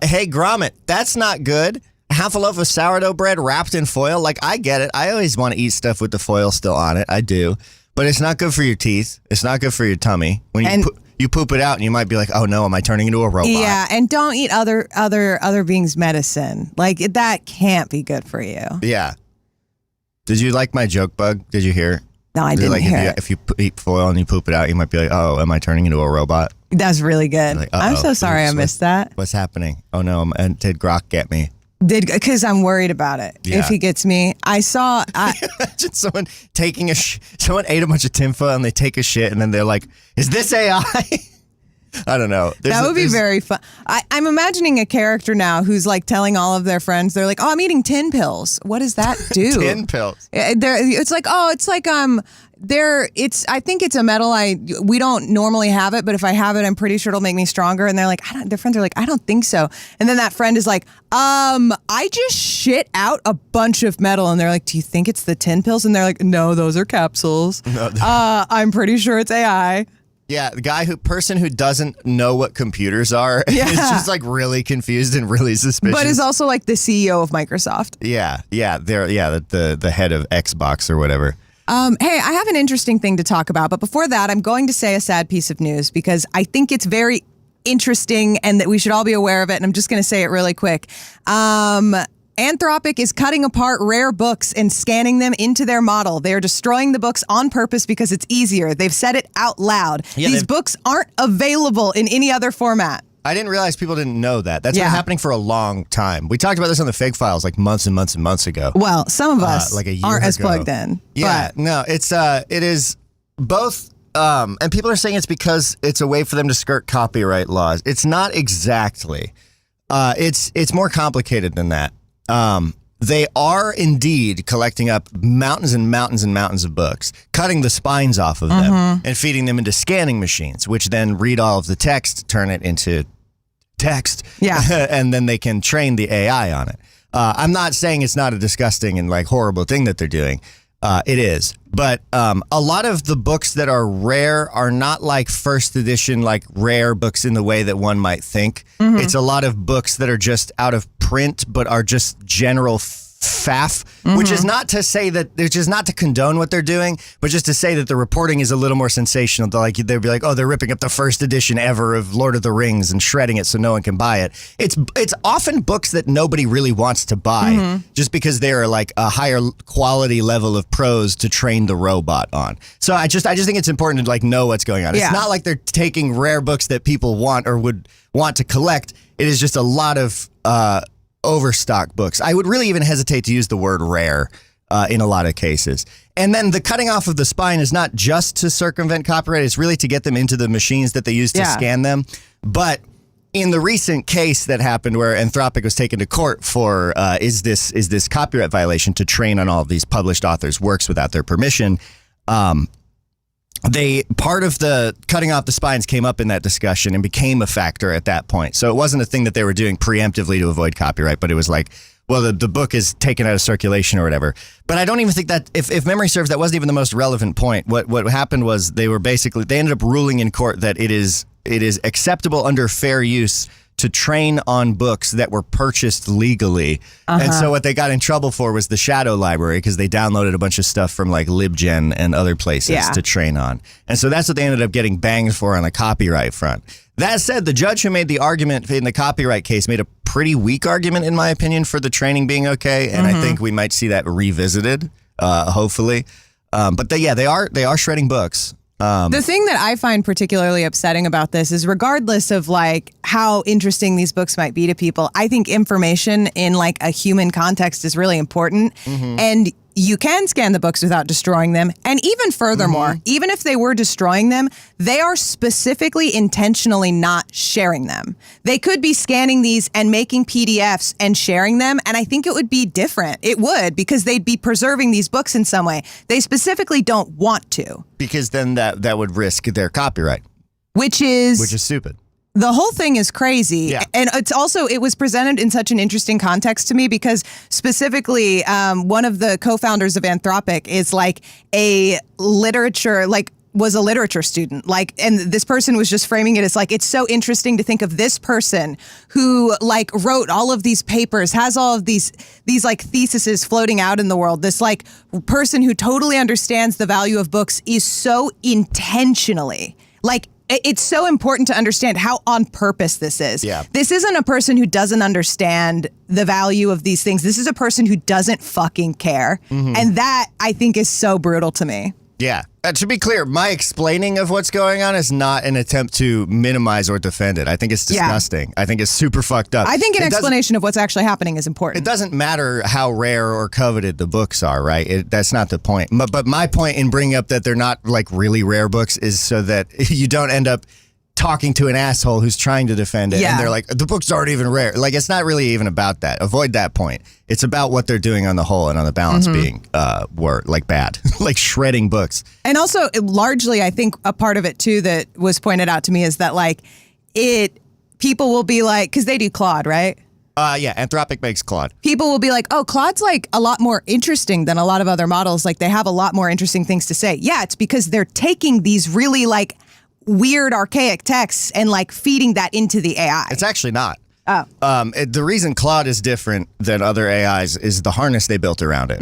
Hey, Gromit, that's not good. Half a loaf of sourdough bread wrapped in foil. Like, I get it. I always want to eat stuff with the foil still on it. I do. But it's not good for your teeth. It's not good for your tummy. When you poop it out and you might be like, oh no, am I turning into a robot? Yeah, and don't eat other beings' medicine. Like, that can't be good for you. Yeah. Did you like my joke, Bug? Did you hear? No, I didn't hear it. If you eat foil and you poop it out, you might be like, oh, am I turning into a robot? That's really good. Like, I'm so sorry I missed that. What's happening? Oh no, and did Grok get me? Because I'm worried about it. Yeah. If he gets me, Imagine someone taking someone ate a bunch of tinfoil and they take a shit and then they're like, is this AI? I don't know. That would be very fun. I'm imagining a character now who's like telling all of their friends, they're like, oh, I'm eating tin pills. What does that do? Tin pills. I think it's a metal. We don't normally have it, but if I have it, I'm pretty sure it'll make me stronger. And they're like, their friends are like, I don't think so. And then that friend is like, I just shit out a bunch of metal. And they're like, do you think it's the tin pills? And they're like, no, those are capsules. No, I'm pretty sure it's AI. Yeah, the person who doesn't know what computers are is just like really confused and really suspicious. But is also like the CEO of Microsoft. Yeah, the head of Xbox or whatever. Hey, I have an interesting thing to talk about, but before that, I'm going to say a sad piece of news because I think it's very interesting and that we should all be aware of it. And I'm just going to say it really quick. Anthropic is cutting apart rare books and scanning them into their model. They are destroying the books on purpose because it's easier. They've said it out loud. Yeah, These books aren't available in any other format. I didn't realize people didn't know that. That's been happening for a long time. We talked about this on the Fake Files like months and months and months ago. Well, some of us like a year aren't as ago. plugged in. Yeah, no, it is both. And people are saying it's because it's a way for them to skirt copyright laws. It's not exactly. It's more complicated than that. They are indeed collecting up mountains and mountains and mountains of books, cutting the spines off of them and feeding them into scanning machines, which then read all of the text, turn it into text, and then they can train the AI on it. I'm not saying it's not a disgusting and like horrible thing that they're doing. It is. But a lot of the books that are rare are not like first edition, like rare books in the way that one might think. It's a lot of books that are just out of print, but are just general faff, which is not to say that, it's just not to condone what they're doing, but just to say that the reporting is a little more sensational. They'd be like, oh, they're ripping up the first edition ever of Lord of the Rings and shredding it so no one can buy it. It's often books that nobody really wants to buy just because they are like a higher quality level of prose to train the robot on. So I just think it's important to like know what's going on. It's not like they're taking rare books that people want or would want to collect. It is just a lot of overstock books. I would really even hesitate to use the word rare in a lot of cases. And then the cutting off of the spine is not just to circumvent copyright. It's really to get them into the machines that they use to scan them. But in the recent case that happened where Anthropic was taken to court for is this copyright violation to train on all of these published authors' works without their permission, part of the cutting off the spines came up in that discussion and became a factor at that point. So it wasn't a thing that they were doing preemptively to avoid copyright, but it was like, well, the book is taken out of circulation or whatever. But I don't even think that, if memory serves, that wasn't even the most relevant point. What happened was they ended up ruling in court that it is acceptable under fair use to train on books that were purchased legally. And so what they got in trouble for was the shadow library because they downloaded a bunch of stuff from like LibGen and other places to train on. And so that's what they ended up getting banged for on the copyright front. That said, the judge who made the argument in the copyright case made a pretty weak argument, in my opinion, for the training being okay. And I think we might see that revisited, hopefully. But they are shredding books. The thing that I find particularly upsetting about this is regardless of like how interesting these books might be to people, I think information in like a human context is really important. And you can scan the books without destroying them. And even furthermore, even if they were destroying them, they are specifically intentionally not sharing them. They could be scanning these and making PDFs and sharing them. And I think it would be different. It would, because they'd be preserving these books in some way. They specifically don't want to. Because then that would risk their copyright. Which is stupid. The whole thing is crazy. Yeah. And it was presented in such an interesting context to me because specifically one of the co-founders of Anthropic is like was a literature student. And this person was just framing it as like, it's so interesting to think of this person who like wrote all of these papers, has all of these like theses floating out in the world. This like person who totally understands the value of books is so intentionally like, it's so important to understand how on purpose this is. Yeah. This isn't a person who doesn't understand the value of these things. This is a person who doesn't fucking care. And that, I think, is so brutal to me. Yeah. To be clear, my explaining of what's going on is not an attempt to minimize or defend it. I think it's disgusting. I think it's super fucked up. I think an explanation of what's actually happening is important. It doesn't matter how rare or coveted the books are, right? That's not the point. But my point in bringing up that they're not like really rare books is so that you don't end up talking to an asshole who's trying to defend it. And they're like, the books aren't even rare. Like, it's not really even about that. Avoid that point. It's about what they're doing on the whole and on the balance being like bad, like shredding books. And also, largely, I think a part of it too that was pointed out to me is that like people will be like, because they do Claude, right? Yeah, Anthropic makes Claude. People will be like, oh, Claude's like a lot more interesting than a lot of other models. Like they have a lot more interesting things to say. Yeah, it's because they're taking these really like weird archaic texts and like feeding that into the AI. It's actually not. Oh. The reason Claude is different than other AIs is the harness they built around it.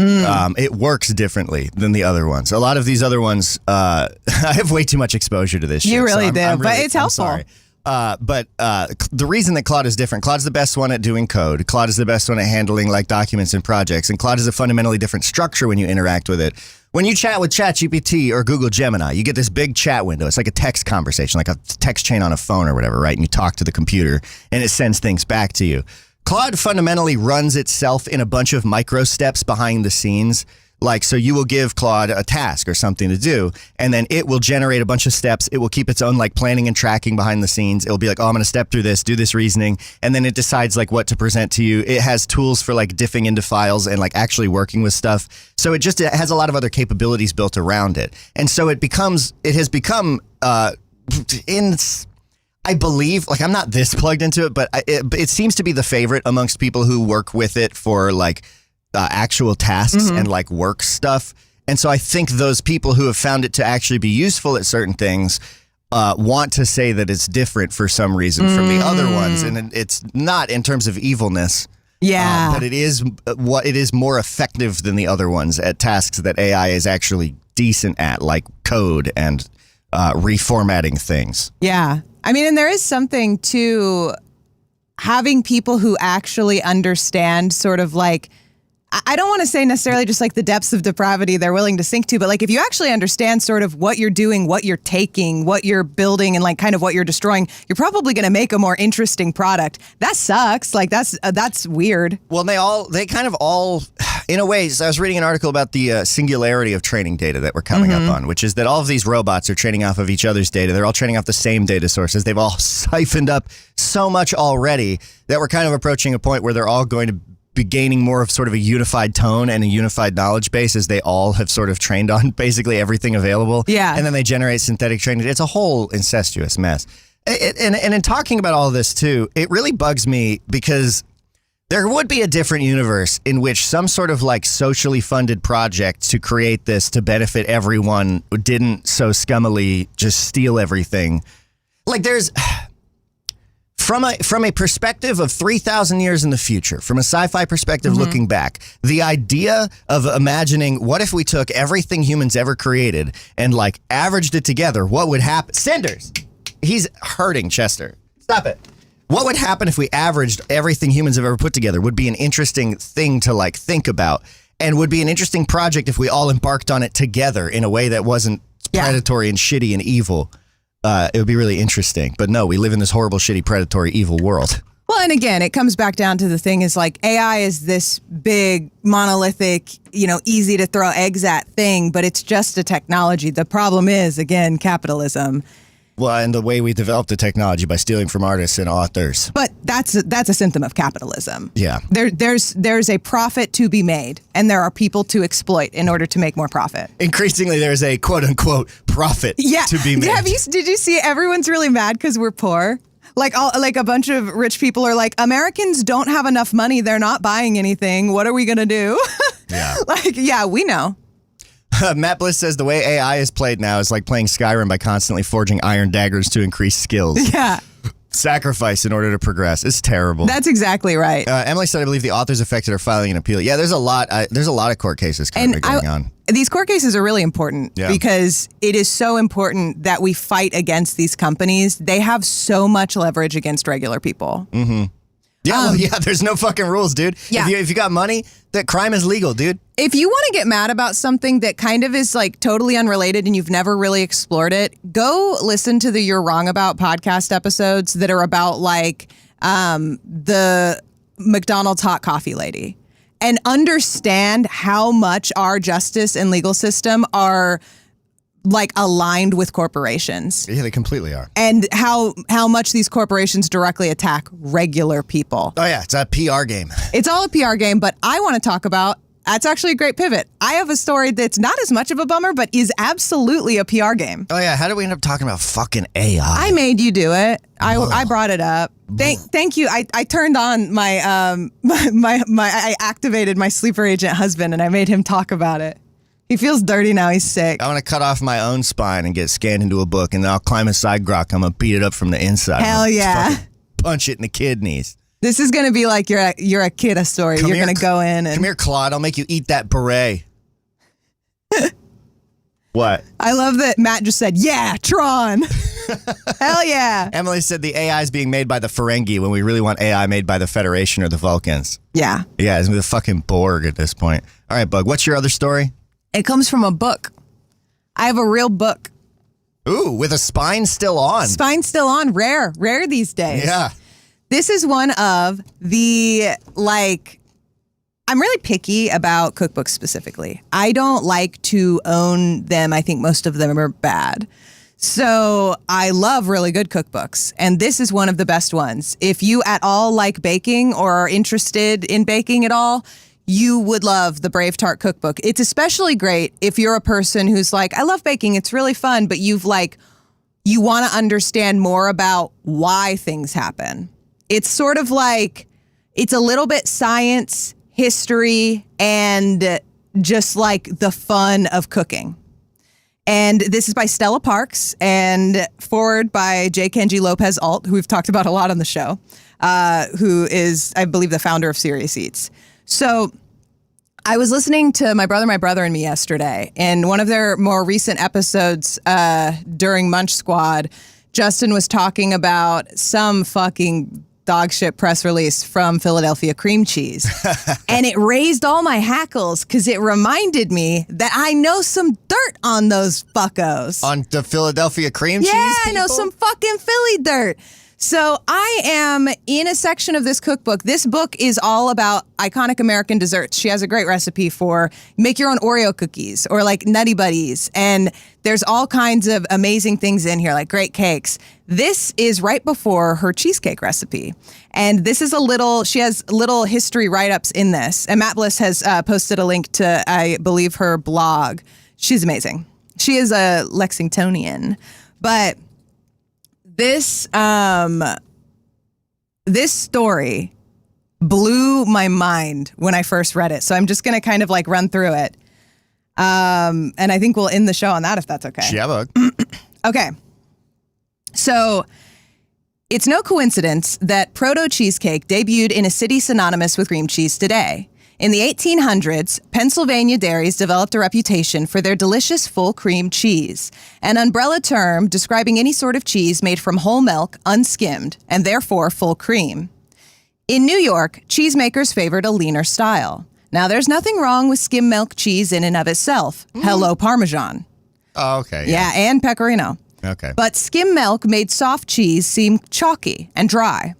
It works differently than the other ones. A lot of these other ones, I have way too much exposure to this shit. You really so do, but it's helpful. I'm sorry. But the reason that Claude is different, Claude's the best one at doing code. Claude is the best one at handling like documents and projects. And Claude is a fundamentally different structure when you interact with it. When you chat with ChatGPT or Google Gemini, you get this big chat window. It's like a text conversation, like a text chain on a phone or whatever, right? And you talk to the computer and it sends things back to you. Claude fundamentally runs itself in a bunch of micro steps behind the scenes. Like, so you will give Claude a task or something to do, and then it will generate a bunch of steps. It will keep its own like planning and tracking behind the scenes. It'll be like, oh, I'm going to step through this, do this reasoning, and then it decides like what to present to you. It has tools for like diffing into files and like actually working with stuff. So it has a lot of other capabilities built around it. And so it has become, I believe, like I'm not this plugged into it, but it seems to be the favorite amongst people who work with it for like, actual tasks and like work stuff. And so I think those people who have found it to actually be useful at certain things want to say that it's different for some reason from the other ones. And it's not in terms of evilness. Yeah. But it is more effective than the other ones at tasks that AI is actually decent at, like code and reformatting things. Yeah. I mean, and there is something to having people who actually understand sort of like, I don't want to say necessarily just like the depths of depravity they're willing to sink to, but like if you actually understand sort of what you're doing, what you're taking, what you're building, and like kind of what you're destroying, you're probably going to make a more interesting product. That sucks. Like that's weird. Well, they kind of all, in a way, so I was reading an article about the singularity of training data that we're coming up on, which is that all of these robots are training off of each other's data. They're all training off the same data sources. They've all siphoned up so much already that we're kind of approaching a point where they're all going to be gaining more of sort of a unified tone and a unified knowledge base as they all have sort of trained on basically everything available. Yeah. And then they generate synthetic training. It's a whole incestuous mess. And in talking about all this too, it really bugs me because there would be a different universe in which some sort of like socially funded project to create this to benefit everyone didn't so scummily just steal everything. Like there's... From a perspective of 3,000 years in the future, from a sci-fi perspective looking back, the idea of imagining what if we took everything humans ever created and like averaged it together, what would happen? Cinders! He's hurting, Chester. Stop it. What would happen if we averaged everything humans have ever put together would be an interesting thing to like think about, and would be an interesting project if we all embarked on it together in a way that wasn't predatory and shitty and evil. It would be really interesting. But no, we live in this horrible, shitty, predatory, evil world. Well, and again, it comes back down to the thing is like AI is this big, monolithic, easy to throw eggs at thing, but it's just a technology. The problem is, again, capitalism. Well, and the way we developed the technology by stealing from artists and authors. But that's a symptom of capitalism. Yeah. There's a profit to be made, and there are people to exploit in order to make more profit. Increasingly, there's a quote-unquote profit to be made. Yeah, did you see everyone's really mad because we're poor? Like a bunch of rich people are like, Americans don't have enough money. They're not buying anything. What are we going to do? Yeah. We know. Matt Bliss says the way AI is played now is like playing Skyrim by constantly forging iron daggers to increase skills. Yeah. Sacrifice in order to progress. It's terrible. That's exactly right. Emily said, I believe the authors affected are filing an appeal. Yeah, there's a lot of court cases currently going on. These court cases are really important because it is so important that we fight against these companies. They have so much leverage against regular people. Mm-hmm. Yeah, there's no fucking rules, dude. Yeah. If you got money, that crime is legal, dude. If you want to get mad about something that kind of is like totally unrelated and you've never really explored it, go listen to the You're Wrong About podcast episodes that are about like the McDonald's hot coffee lady, and understand how much our justice and legal system are like aligned with corporations. Yeah, they completely are. And how much these corporations directly attack regular people. Oh yeah, it's a PR game. It's all a PR game, but I want to talk about, that's actually a great pivot. I have a story that's not as much of a bummer, but is absolutely a PR game. Oh yeah, how did we end up talking about fucking AI? I made you do it. I brought it up. Thank you. I turned on my I activated my sleeper agent husband and I made him talk about it. He feels dirty now. He's sick. I want to cut off my own spine and get scanned into a book, and then I'll climb a side grok. I'm going to beat it up from the inside. Hell Just yeah. fucking punch it in the kidneys. This is going to be like you're a kid a story. You're going to go in and... Come here, Claude. I'll make you eat that beret. What? I love that Matt just said, yeah, Tron. Hell yeah. Emily said the AI is being made by the Ferengi when we really want AI made by the Federation or the Vulcans. Yeah. Yeah, it's the fucking Borg at this point. All right, Bug, what's your other story? It comes from a book. I have a real book. Ooh, with a spine still on. Spine still on. Rare these days. Yeah. This is one of the, I'm really picky about cookbooks specifically. I don't like to own them. I think most of them are bad. So I love really good cookbooks, and this is one of the best ones. If you at all like baking or are interested in baking at all, you would love the Brave Tart cookbook. It's especially great if you're a person who's like, I love baking, it's really fun, but you want to understand more about why things happen. It's sort of like, it's a little bit science, history, and just like the fun of cooking. And this is by Stella Parks and forward by J. Kenji Lopez Alt, who we've talked about a lot on the show, who is, I believe, the founder of Serious Eats. So I was listening to My Brother and Me yesterday. In one of their more recent episodes during Munch Squad, Justin was talking about some fucking dog shit press release from Philadelphia cream cheese. And it raised all my hackles because it reminded me that I know some dirt on those fuckos. On the Philadelphia cream cheese Yeah, I know people? some fucking Philly dirt. So I am in a section of this cookbook. This book is all about iconic American desserts. She has a great recipe for make your own Oreo cookies or like Nutty Buddies. And there's all kinds of amazing things in here, like great cakes. This is right before her cheesecake recipe. And this is she has little history write-ups in this. And Matt Bliss has posted a link to, I believe, her blog. She's amazing. She is a Lexingtonian. But this story blew my mind when I first read it. So I'm just going to kind of like run through it. And I think we'll end the show on that if that's okay. Yeah, Bug. Okay. So it's no coincidence that proto-cheesecake debuted in a city synonymous with cream cheese today. In the 1800s, Pennsylvania dairies developed a reputation for their delicious full cream cheese, an umbrella term describing any sort of cheese made from whole milk, unskimmed, and therefore full cream. In New York, cheesemakers favored a leaner style. Now, there's nothing wrong with skim milk cheese in and of itself. Hello, Parmesan. Oh, okay. Yeah, and Pecorino. Okay. But skim milk made soft cheese seem chalky and dry.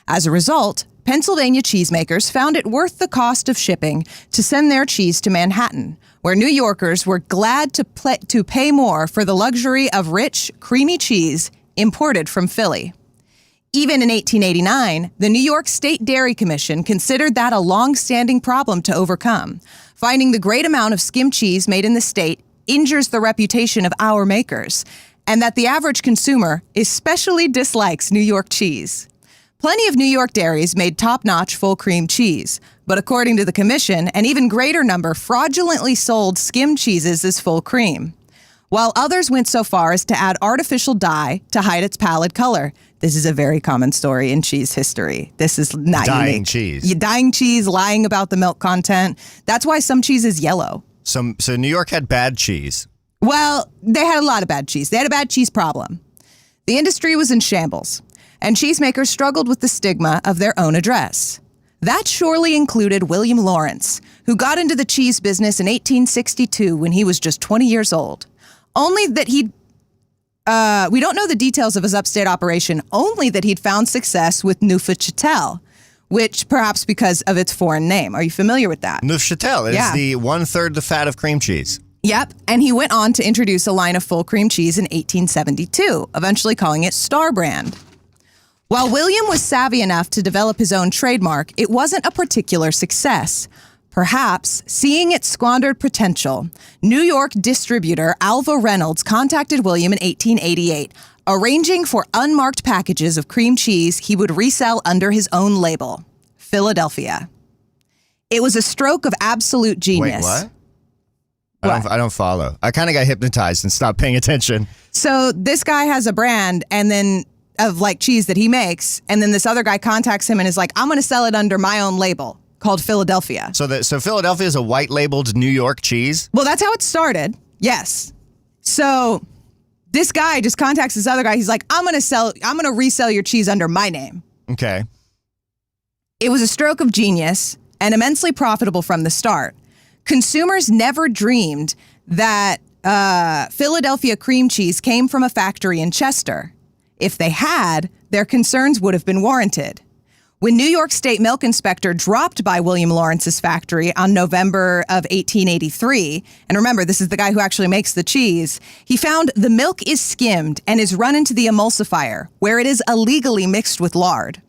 As a result, Pennsylvania cheesemakers found it worth the cost of shipping to send their cheese to Manhattan, where New Yorkers were glad to pay more for the luxury of rich, creamy cheese imported from Philly. Even in 1889, the New York State Dairy Commission considered that a long-standing problem to overcome, finding the great amount of skim cheese made in the state injures the reputation of our makers, and that the average consumer especially dislikes New York cheese. Plenty of New York dairies made top-notch full cream cheese, but according to the commission, an even greater number fraudulently sold skim cheeses as full cream, while others went so far as to add artificial dye to hide its pallid color. This is a very common story in cheese history. This is not Dyeing unique. cheese. Dyeing cheese, lying about the milk content. That's why some cheese is yellow. So New York had bad cheese. Well, they had a lot of bad cheese. They had a bad cheese problem. The industry was in shambles, and cheesemakers struggled with the stigma of their own address. That surely included William Lawrence, who got into the cheese business in 1862 when he was just 20 years old. Only that we don't know the details of his upstate operation, only that he'd found success with Neufchâtel, which perhaps because of its foreign name. Are you familiar with that? Neufchâtel is Yeah. the 1/3 the fat of cream cheese. Yep, and he went on to introduce a line of full cream cheese in 1872, eventually calling it Star Brand. While William was savvy enough to develop his own trademark, it wasn't a particular success. Perhaps, seeing its squandered potential, New York distributor Alva Reynolds contacted William in 1888, arranging for unmarked packages of cream cheese he would resell under his own label, Philadelphia. It was a stroke of absolute genius. Wait, what? I don't follow. I kind of got hypnotized and stopped paying attention. So this guy has a brand and then of like cheese that he makes. And then this other guy contacts him and is like, I'm going to sell it under my own label called Philadelphia. So Philadelphia is a white labeled New York cheese? Well, that's how it started. Yes. So this guy just contacts this other guy. He's like, I'm going to resell your cheese under my name. Okay. It was a stroke of genius and immensely profitable from the start. Consumers never dreamed that Philadelphia cream cheese came from a factory in Chester. If they had, their concerns would have been warranted. When New York State Milk Inspector dropped by William Lawrence's factory on November of 1883, and remember, this is the guy who actually makes the cheese, he found the milk is skimmed and is run into the emulsifier, where it is illegally mixed with lard.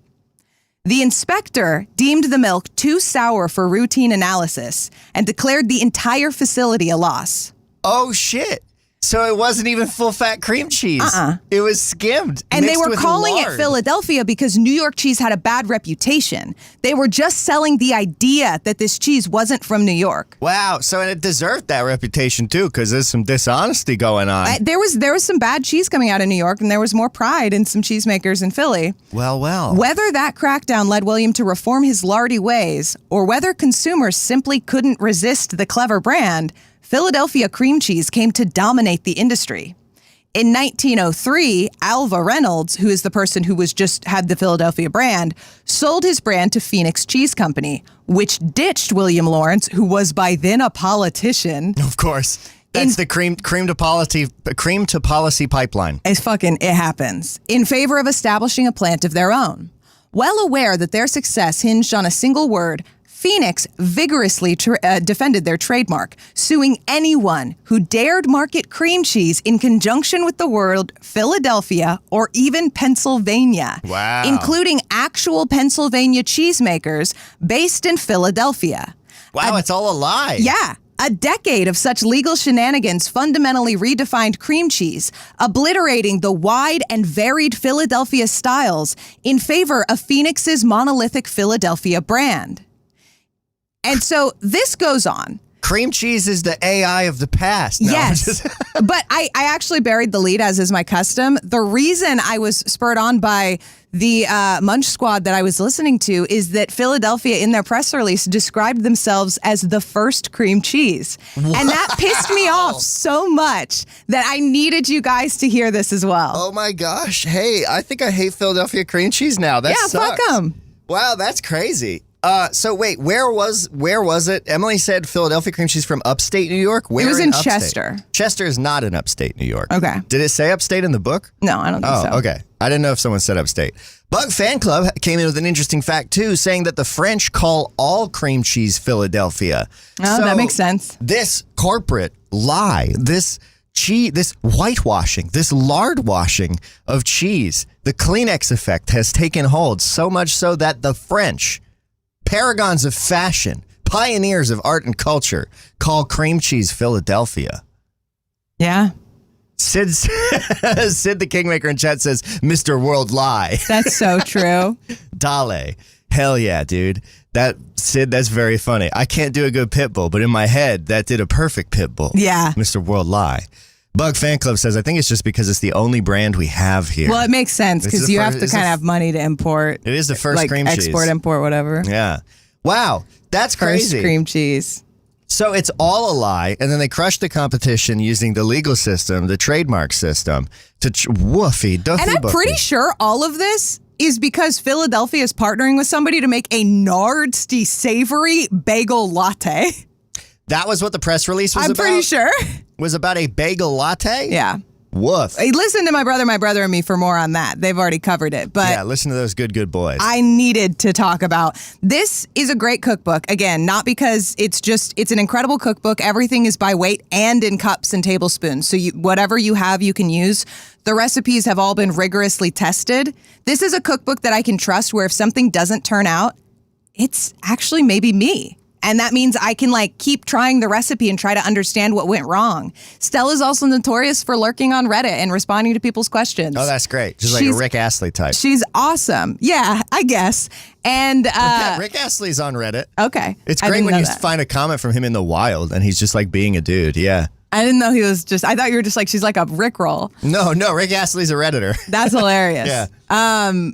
The inspector deemed the milk too sour for routine analysis and declared the entire facility a loss. Oh, shit. So it wasn't even full-fat cream cheese. It was skimmed. And they mixed were with calling lard. it Philadelphia because New York cheese had a bad reputation. They were just selling the idea that this cheese wasn't from New York. Wow. So and it deserved that reputation, too, because there's some dishonesty going on. There was some bad cheese coming out of New York, and there was more pride in some cheesemakers in Philly. Well. Whether that crackdown led William to reform his lardy ways, or whether consumers simply couldn't resist the clever brand, Philadelphia cream cheese came to dominate the industry. In 1903, Alva Reynolds, who is the person who had the Philadelphia brand, sold his brand to Phoenix Cheese Company, which ditched William Lawrence, who was by then a politician. Of course. That's the cream to policy pipeline. It happens. In favor of establishing a plant of their own. Well aware that their success hinged on a single word, Phoenix vigorously defended their trademark, suing anyone who dared market cream cheese in conjunction with the word Philadelphia or even Pennsylvania, Wow. including actual Pennsylvania cheesemakers based in Philadelphia. Wow, it's all a lie. Yeah. A decade of such legal shenanigans fundamentally redefined cream cheese, obliterating the wide and varied Philadelphia styles in favor of Phoenix's monolithic Philadelphia brand. And so this goes on. Cream cheese is the AI of the past. No, Yes. But I actually buried the lead, as is my custom. The reason I was spurred on by the Munch Squad that I was listening to is that Philadelphia, in their press release, described themselves as the first cream cheese. And that pissed me off so much that I needed you guys to hear this as well. Oh my gosh. Hey, I think I hate Philadelphia cream cheese now. That sucks. Fuck them. Wow, that's crazy. So wait, where was it? Emily said Philadelphia cream cheese from upstate New York. Where It was in upstate? Chester. Chester is not in upstate New York. Okay. Did it say upstate in the book? No, I don't think so. Oh, okay. I didn't know if someone said upstate. Bug Fan Club came in with an interesting fact, too, saying that the French call all cream cheese Philadelphia. Oh, So that makes sense. This corporate lie, this whitewashing, this lard washing of cheese, the Kleenex effect has taken hold, so much so that the French, paragons of fashion, pioneers of art and culture, call cream cheese Philadelphia. Yeah. Sid the Kingmaker in chat says, Mr. World Lie. That's so true. Dale. Hell yeah, dude. Sid, that's very funny. I can't do a good Pitbull, but in my head, that did a perfect Pitbull. Yeah. Mr. World Lie. Bug Fan Club says, I think it's just because it's the only brand we have here. Well, it makes sense It's because the you first- have to it's kind the of have money to import. It is the first like cream cheese. export, import, whatever. Yeah. Wow. That's crazy. First cream cheese. So it's all a lie, and then they crushed the competition using the legal system, the trademark system, to woofy, duffy And I'm buffy. pretty sure all of this is because Philadelphia is partnering with somebody to make a nasty, savory bagel latte. That was what the press release was I'm about? pretty sure. Was about a bagel latte? Yeah. Woof. Hey, listen to my brother and me for more on that. They've already covered it. But Yeah, listen to those good boys. I needed to talk about. This is a great cookbook. Again, not because it's an incredible cookbook. Everything is by weight and in cups and tablespoons. So whatever you have, you can use. The recipes have all been rigorously tested. This is a cookbook that I can trust where if something doesn't turn out, it's actually maybe me. And that means I can like keep trying the recipe and try to understand what went wrong. Stella's also notorious for lurking on Reddit and responding to people's questions. Oh, that's great. She's like a Rick Astley type. She's awesome. Yeah, I guess. And Rick Astley's on Reddit. Okay. It's great when you find a comment from him in the wild and he's just like being a dude. Yeah. I didn't know he was just, I thought you were just like, she's like a Rickroll. No, Rick Astley's a Redditor. That's hilarious. Yeah.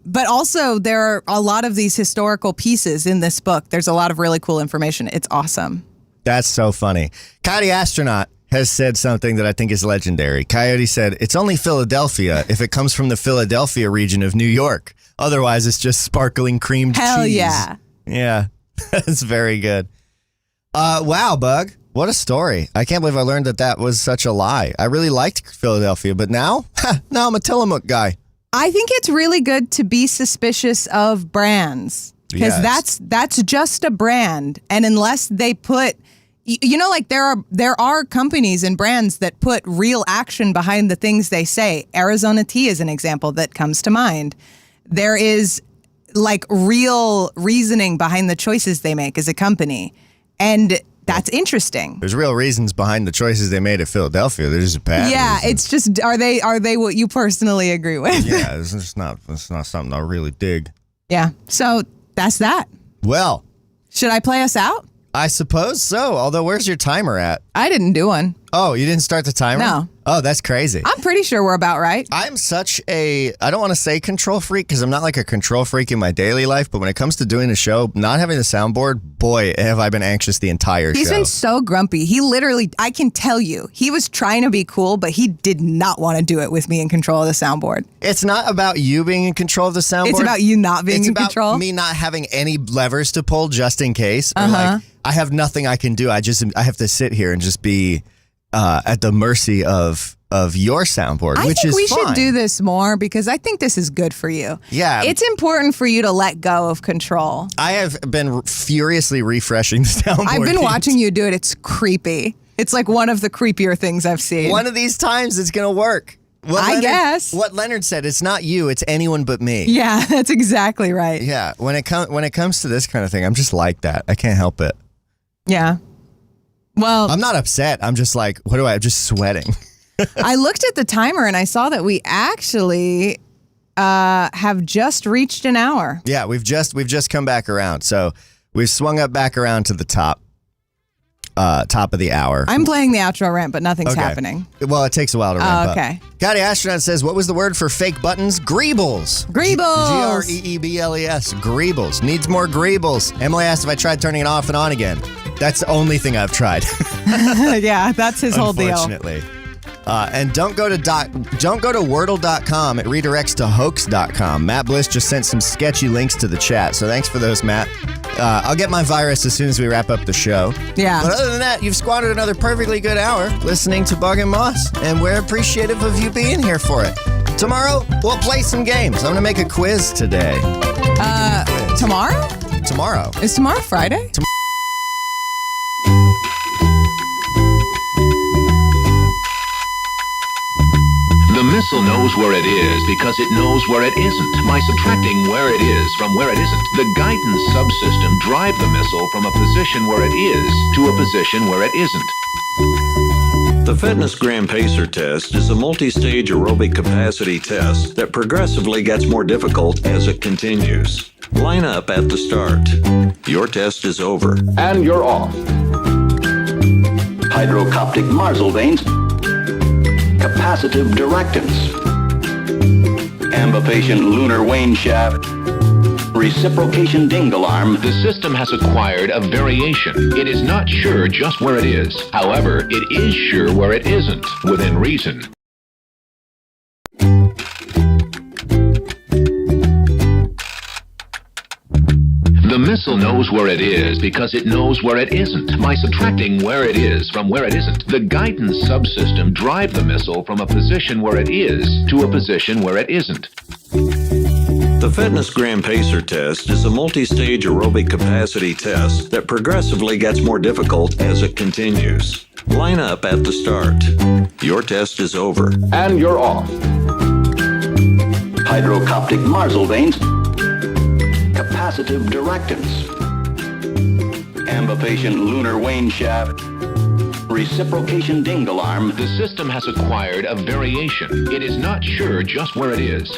But also there are a lot of these historical pieces in this book. There's a lot of really cool information. It's awesome. That's so funny. Coyote Astronaut has said something that I think is legendary. Coyote said, it's only Philadelphia if it comes from the Philadelphia region of New York. Otherwise, it's just sparkling creamed cheese. Hell yeah. Yeah, that's very good. Wow, Bug. What a story. I can't believe I learned that was such a lie. I really liked Philadelphia, but now I'm a Tillamook guy. I think it's really good to be suspicious of brands because that's just a brand. And unless they put, like there are companies and brands that put real action behind the things they say. Arizona Tea is an example that comes to mind. There is like real reasoning behind the choices they make as a company. And that's interesting. There's real reasons behind the choices they made at Philadelphia. They're just bad. Yeah, reasons. it's just are they what you personally agree with? Yeah, it's not something I really dig. Yeah. So that's that. Well, should I play us out? I suppose so. Although, where's your timer at? I didn't do one. Oh, you didn't start the timer? No. Oh, that's crazy. I'm pretty sure we're about right. I'm I don't want to say control freak because I'm not like a control freak in my daily life, but when it comes to doing a show, not having the soundboard, boy, have I been anxious the entire show. He's been so grumpy. He literally, I can tell you, he was trying to be cool, but he did not want to do it with me in control of the soundboard. It's not about you being in control of the soundboard. It's about you not being in control. It's about me not having any levers to pull just in case. Or like, I have nothing I can do. I have to sit here and just be at the mercy of your soundboard, which is fine. I think we should do this more because I think this is good for you. Yeah. It's important for you to let go of control. I have been furiously refreshing the soundboard. I've been watching you do it. It's creepy. It's like one of the creepier things I've seen. One of these times it's going to work. I guess. What Leonard said, it's not you, it's anyone but me. Yeah, that's exactly right. Yeah, when it comes to this kind of thing, I'm just like that. I can't help it. Yeah. Well, I'm not upset. I'm just like, I'm just sweating. I looked at the timer and I saw that we actually have just reached an hour. Yeah, we've just come back around. So we've swung up back around to the top of the hour. I'm playing the outro rant, but nothing's happening. Well, it takes a while to ramp up. Okay. Gotti Astronaut says, what was the word for fake buttons? Greebles. Greebles. Greebles. Greebles. Needs more greebles. Emily asked if I tried turning it off and on again. That's the only thing I've tried. Yeah, that's his whole deal. Unfortunately. And don't go to Wordle.com. It redirects to hoax.com. Matt Bliss just sent some sketchy links to the chat. So thanks for those, Matt. I'll get my virus as soon as we wrap up the show. Yeah. But other than that, you've squandered another perfectly good hour listening to Bug and Moss, and we're appreciative of you being here for it. Tomorrow, we'll play some games. I'm going to make a quiz today. Tomorrow? Tomorrow. Is tomorrow Friday? The missile knows where it is because it knows where it isn't. By subtracting where it is from where it isn't, the guidance subsystem drive the missile from a position where it is to a position where it isn't. The Fitness Gram Pacer test is a multi-stage aerobic capacity test that progressively gets more difficult as it continues. Line up at the start. Your test is over. And you're off. Hydrocoptic Marzelvanes. Capacitive directance. Ambipatient lunar wane shaft. Reciprocation ding alarm. The system has acquired a variation. It is not sure just where it is. However, it is sure where it isn't, within reason. The missile knows where it is because it knows where it isn't. By subtracting where it is from where it isn't, the guidance subsystem drive the missile from a position where it is to a position where it isn't. The Fitness Gram Pacer test is a multi-stage aerobic capacity test that progressively gets more difficult as it continues. Line up at the start. Your test is over. And you're off. Hydrocoptic Marzelvanes. Capacitive directance. a patient lunar wane shaft. Reciprocation ding alarm. The system has acquired a variation. It is not sure just where it is.